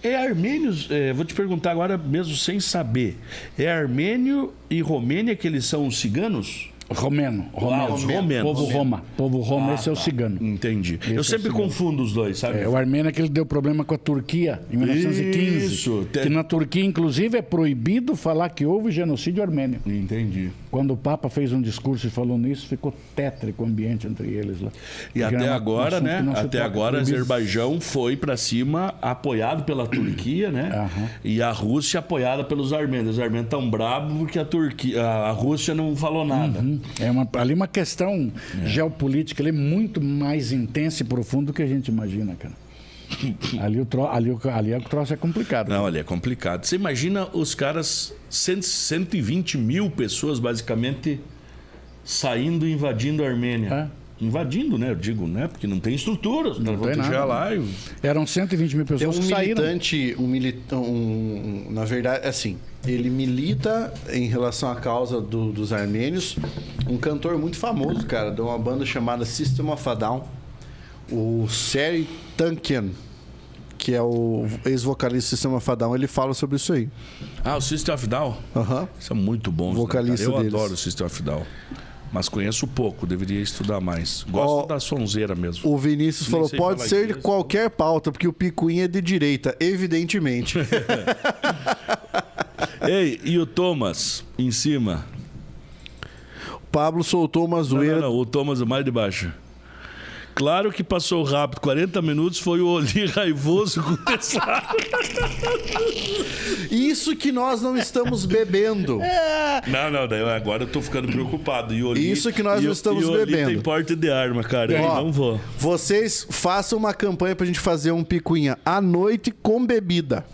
É armênios, vou te perguntar agora mesmo sem saber. É armênio e Romênia que eles são os ciganos? Romeno. Os romenos. Povo Roma. Povo Roma, esse é o cigano. Entendi. é Eu o sempre cigano. confundo os dois, sabe? O armênio é que ele deu problema com a Turquia em 1915. Isso. Que na Turquia, inclusive, é proibido falar que houve genocídio armênio. Entendi. Quando o Papa fez um discurso e falou nisso, ficou tétrico o ambiente entre eles lá. E Porque até era um agora, assunto né? que não se Até toca. agora, Proibido. Azerbaijão foi pra cima, apoiado pela Turquia, né? Aham. E a Rússia apoiada pelos armênios. Os armênios estão bravos porque a Rússia não falou nada. Ali uma questão geopolítica ali, muito mais intensa e profunda do que a gente imagina, cara. Ali o troço é complicado. Não, olha, é complicado. Você imagina os caras, 120 mil pessoas, basicamente, saindo e invadindo a Armênia. Invadindo, né? Eu digo, né? Porque não tem estrutura. Não tem nada. Lá Eram 120 mil pessoas que saíram. Na verdade, assim, ele milita em relação à causa dos armênios. Um cantor muito famoso, cara, de uma banda chamada System of a Down, o Seri Tankian, que é o ex-vocalista do System of a Down, ele fala sobre isso aí. O System of a Down? Isso é muito bom. Vocalista deles. Eu adoro o System of a Down. Mas conheço pouco, deveria estudar mais. Gosto da sonzeira mesmo. O Vinícius falou, pode ser de qualquer pauta, porque o Picuinha é de direita, evidentemente. Ei, e o Thomas, em cima? O Pablo soltou uma zoeira. Não, o Thomas é mais de baixo. Claro que passou rápido, 40 minutos foi o Oli raivoso com o Tessaro. Isso que nós não estamos bebendo. Não, daí agora eu tô ficando preocupado. E Oli, isso que nós não estamos bebendo. Tem porte de arma, cara. Eu não vou. Vocês façam uma campanha pra gente fazer um Picuinha à noite com bebida.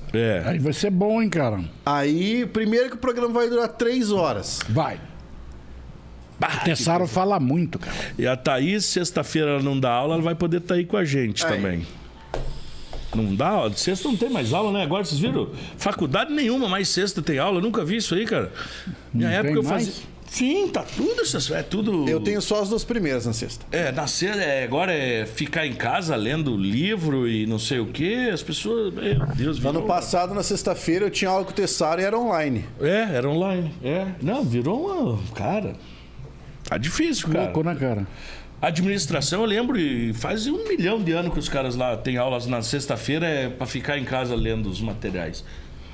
Aí vai ser bom, hein, cara? Aí, primeiro que o programa vai durar 3 horas. Vai. O Tessaro fala muito, cara. E a Thaís, sexta-feira ela não dá aula, ela vai poder estar aí com a gente também. Não dá aula? Sexta não tem mais aula, né? Agora vocês viram? Faculdade nenhuma, mais sexta tem aula. Eu nunca vi isso aí, cara. Minha época eu fazia... Sim, tá tudo isso. É tudo... Eu tenho só as 2 primeiras na sexta. Na sexta, agora é ficar em casa lendo livro e não sei o quê. As pessoas... Meu Deus, virou... Ano passado, na sexta-feira, eu tinha aula com o Tessaro e era online. Era online. Não, virou uma... Cara... Tá difícil, cara. Louco, né, cara? Administração, eu lembro, e faz 1 milhão de anos que os caras lá têm aulas na sexta-feira pra ficar em casa lendo os materiais.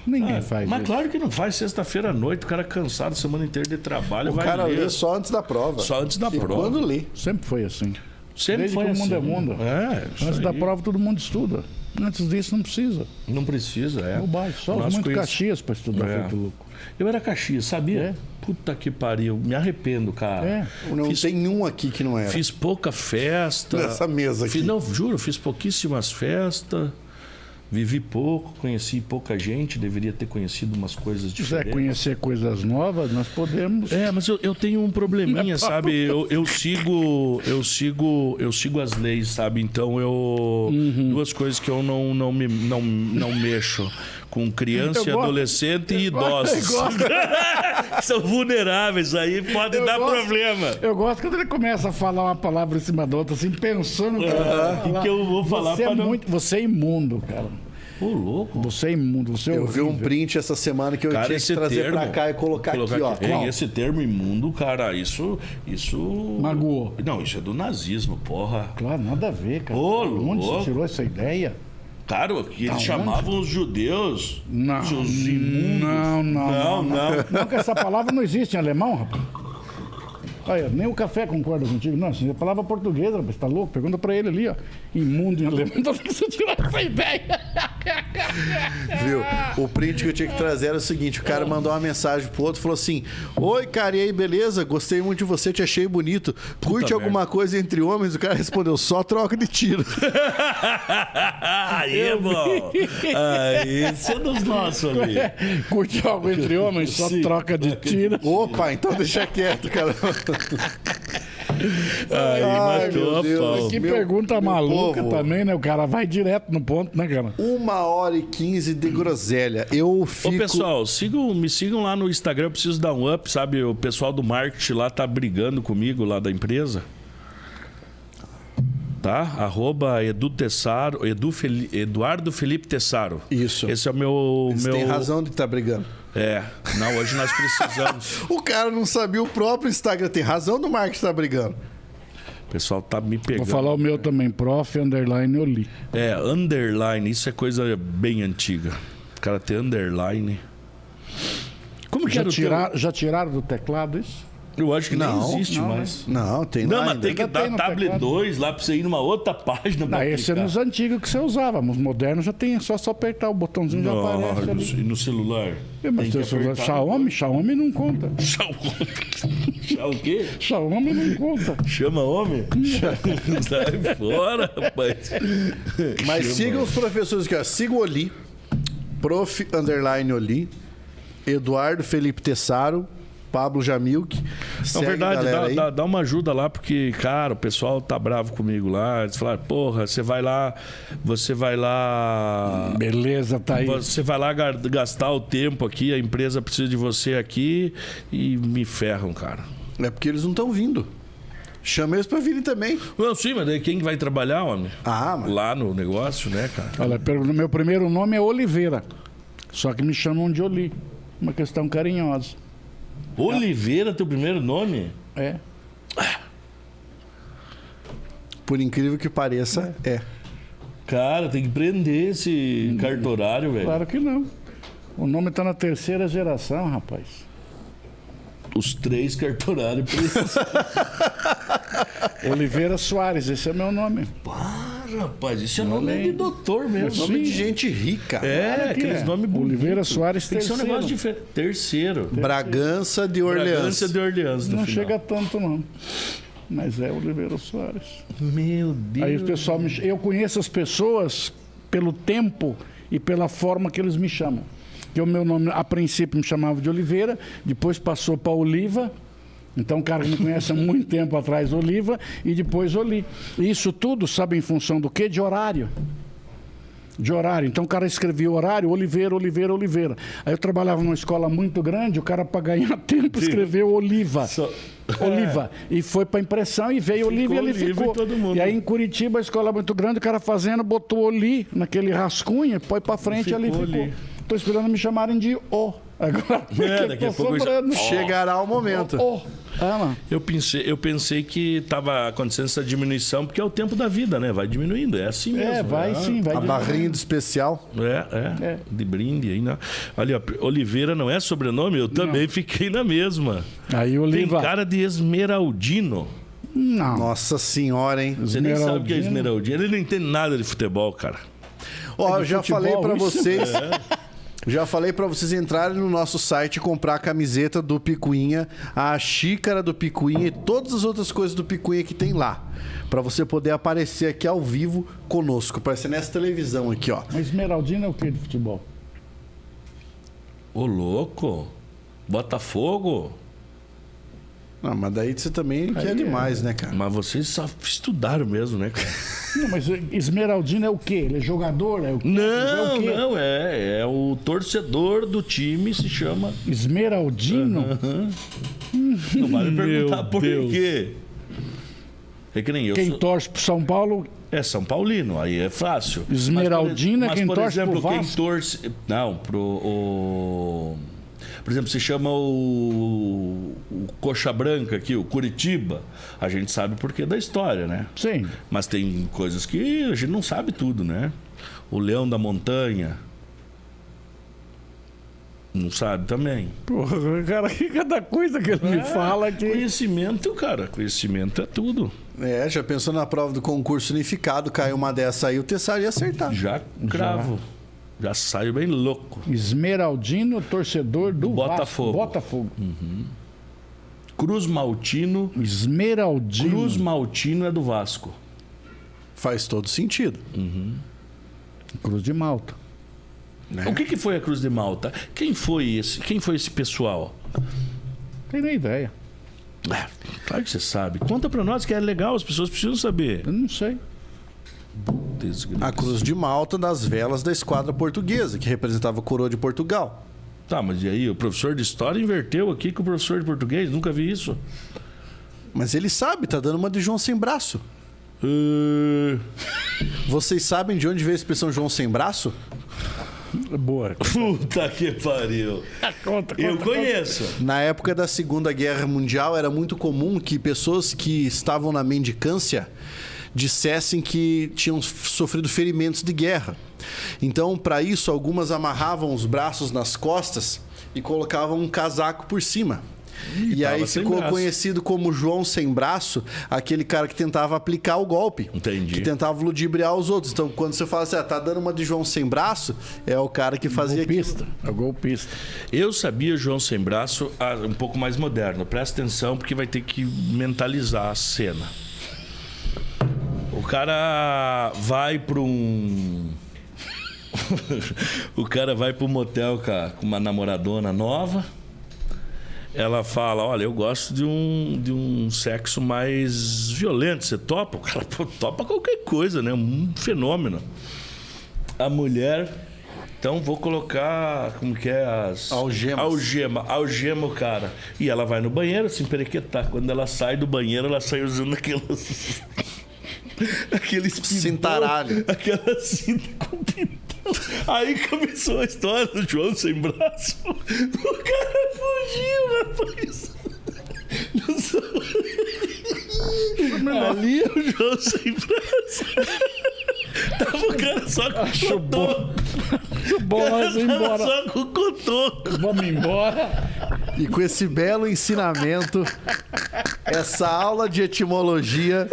Ninguém faz mas isso. Claro que não faz. Sexta-feira à noite, o cara cansado, a semana inteira de trabalho, vai ler. O cara lê só antes da prova. Só antes da prova. Quando lê. Sempre foi assim. Sempre Desde foi que assim. O mundo é mundo. Antes da prova, todo mundo estuda. Antes disso, não precisa. Não precisa, Bobagem. Só muito Caxias pra estudar, feito louco. Eu era Caxias, sabia? Puta que pariu. Me arrependo, cara. Não tem um aqui que não era. Fiz pouca festa. Nessa mesa aqui. Não, juro, fiz pouquíssimas festas. Vivi pouco, conheci pouca gente, deveria ter conhecido umas coisas diferentes. Se quiser conhecer coisas novas, nós podemos. Mas eu tenho um probleminha, sabe? Eu sigo as leis, sabe? Então duas coisas que eu não mexo. Com criança, adolescente e idosos. São vulneráveis, aí pode dar problema. Eu gosto quando ele começa a falar uma palavra em cima da outra, assim, pensando que eu vou falar para Você é imundo, cara. Ô, louco. Você é imundo, você é Eu vi um print essa semana que eu tinha que trazer pra cá e colocar aqui, ó. Esse termo imundo, cara, isso... Magoou. Não, isso é do nazismo, porra. Claro, nada a ver, cara. Onde você tirou essa ideia? Cara, que eles chamavam os judeus seus imundos. Não, que essa palavra não existe em alemão, rapaz. Olha, nem o café concorda contigo. Não, assim, é palavra portuguesa, rapaz, tá louco? Pergunta pra ele ali, ó. Imundo em alemão. Então que você tirou essa ideia. Viu? O print que eu tinha que trazer era o seguinte: o cara mandou uma mensagem pro outro, falou assim: oi, cara, e aí, beleza? Gostei muito de você, te achei bonito. Curte alguma coisa entre homens? O cara respondeu: só troca de tiro. Aí é bom. Aí, isso é dos nossos ali. Curte algo entre homens? Só troca de tiro. Opa, então deixa quieto, cara. Ai, matou a pau. Que pergunta maluca também, né? O cara vai direto no ponto, né, cara? 1h15 de groselha. Eu fico... Ô, pessoal, me sigam lá no Instagram. Eu preciso dar um up, sabe? O pessoal do marketing lá tá brigando comigo, lá da empresa. Tá? @EduTessaro, Eduardo Felipe Tessaro. Isso. Esse é o meu... Eles têm razão de estar brigando. Não, hoje nós precisamos. O cara não sabia o próprio Instagram. Tem razão do marketing estar brigando. O pessoal tá me pegando. Vou falar o meu também, _underline. Underline, isso é coisa bem antiga. O cara tem underline. Como que já tiraram do teclado isso? Eu acho que não existe mais. Não, tem não, mas tem que dar tablet 2 lá pra você ir numa outra página. Não, esse é nos antigos que você usava. Nos modernos já tem, é só apertar o botãozinho já aparece ali. E no celular? Mas tem celular. Xiaomi não conta. O quê? Xiaomi não conta. Chama homem? Sai fora, rapaz. Mas sigam os professores aqui, ó. Siga o Oli, _Oli, Eduardo Felipe Tessaro, Pablo Jamilk. Na Segue, verdade, galera, aí. dá uma ajuda lá, porque, cara, o pessoal tá bravo comigo lá. Eles falaram, porra, você vai lá. Beleza, tá aí. Você vai lá gastar o tempo aqui, a empresa precisa de você aqui e me ferram, cara. É porque eles não estão vindo. Chama eles pra virem também. Não, sim, mas daí quem vai trabalhar, homem? Mas... Lá no negócio, né, cara? Olha, meu primeiro nome é Oliveira. Só que me chamam de Oli. Uma questão carinhosa. Oliveira, teu primeiro nome? É. Por incrível que pareça, é. Cara, tem que prender esse cartorário, velho. Claro que não. O nome tá na terceira geração, rapaz. Os 3 cartorários presos. Oliveira Soares, esse é meu nome. Para, rapaz, isso é nome de doutor mesmo. Nome de gente rica. É, aqueles nomes bonitos. Oliveira Soares, tem que ser um terceiro. negócio diferente. Terceiro. Bragança de Orleans. Bragança de Orleans. Não final. chega tanto, não. Mas é Oliveira Soares. Meu Deus. Aí o pessoal eu conheço as pessoas pelo tempo e pela forma que eles me chamam. Que o meu nome, a princípio, me chamava de Oliveira, depois passou para Oliva. Então, o cara que me conhece há muito tempo atrás, Oliva, e depois Oli. E isso tudo, sabe, em função do quê? De horário. De horário. Então, o cara escrevia horário, Oliveira, Oliveira, Oliveira. Aí eu trabalhava numa escola muito grande, o cara, para ganhar tempo, escreveu Oliva. Oliva. E foi para impressão e veio Oliva e ele ficou. Todo mundo. E aí, em Curitiba, a escola muito grande, o cara fazendo, botou Oli naquele rascunho, põe para frente e ali ficou. Estou esperando me chamarem de O. Agora, daqui a pouco chegará o momento. Eu pensei que estava acontecendo essa diminuição, porque é o tempo da vida, né? Vai diminuindo, é assim mesmo. Vai sim, vai a barrinha do especial. De brinde aí, né? Olha, Oliveira não é sobrenome, eu também fiquei na mesma. Aí, Oliva. Tem cara de Esmeraldino. Não. Nossa senhora, hein? Você nem sabe o que é Esmeraldino. Ele não entende nada de futebol, cara. Ó, eu já falei pra vocês. Já falei pra vocês entrarem no nosso site e comprar a camiseta do Picuinha, a xícara do Picuinha e todas as outras coisas do Picuinha que tem lá. Pra você poder aparecer aqui ao vivo conosco. Aparecer nessa televisão aqui, ó. Mas Esmeraldino é o que de futebol? Ô, louco. Botafogo. Não, mas daí você também quer demais, né, cara? Mas vocês só estudaram mesmo, né, cara? Não, mas Esmeraldino é o quê? Ele é jogador? É o quê? Não, é o torcedor do time, se chama... Esmeraldino? Não vale perguntar por quê. É que nem eu. Quem torce pro São Paulo... É São Paulino, aí é fácil. Esmeraldino é quem torce pro Vasco? Quem torce... Não, por exemplo, se chama o Coxa Branca aqui, o Curitiba. A gente sabe por quê da história, né? Sim. Mas tem coisas que a gente não sabe tudo, né? O Leão da Montanha. Não sabe também. Porra, cara, cada coisa que ele me fala que... Conhecimento, cara. Conhecimento é tudo. Já pensou na prova do concurso unificado, caiu uma dessa aí, o Tessaro ia acertar. Já cravo. Já saiu bem louco. Esmeraldino, torcedor do Botafogo. Botafogo. Cruz Maltino. Esmeraldino. Cruz Maltino é do Vasco. Faz todo sentido. Cruz de Malta. O que foi a Cruz de Malta? Quem foi esse pessoal? Tem nem ideia. Claro que você sabe. Conta pra nós que é legal, as pessoas precisam saber. Eu não sei. A Cruz de Malta das velas da esquadra portuguesa, que representava a coroa de Portugal. Tá, mas e aí? O professor de história inverteu aqui com o professor de português? Nunca vi isso. Mas ele sabe, tá dando uma de João Sem Braço. Vocês sabem de onde veio a expressão João Sem Braço? Boa. Puta que pariu. Eu conheço. Na época da Segunda Guerra Mundial, era muito comum que pessoas que estavam na mendicância dissessem que tinham sofrido ferimentos de guerra. Então, para isso, algumas amarravam os braços nas costas e colocavam um casaco por cima. E aí ficou conhecido como João Sem Braço, aquele cara que tentava aplicar o golpe. Entendi. Que tentava ludibriar os outros. Então, quando você fala assim, tá dando uma de João Sem Braço, é o cara que fazia golpista. É o golpista. Eu sabia João Sem Braço um pouco mais moderno. Presta atenção, porque vai ter que mentalizar a cena. O cara vai para um... O cara vai para um motel com uma namoradona nova. ela fala, olha, eu gosto de um sexo mais violento. Você topa? O cara topa qualquer coisa, né? Um fenômeno. A mulher... Então vou colocar, como que é, as... Algema o cara. E ela vai no banheiro, se emperequetar. Quando ela sai do banheiro, ela sai usando aqueles cintaralho. Aquela cinta com pintão. Aí começou a história do João sem braço. O cara fugiu, rapaz. Ali é o João sem braço. Tava o cara só com o cotoco. Vamos embora. Só com o cotoco. Vamos embora. E com esse belo ensinamento, essa aula de etimologia,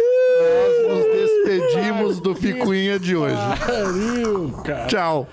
nós nos despedimos do Picuinha de hoje. Pariu, cara. Tchau.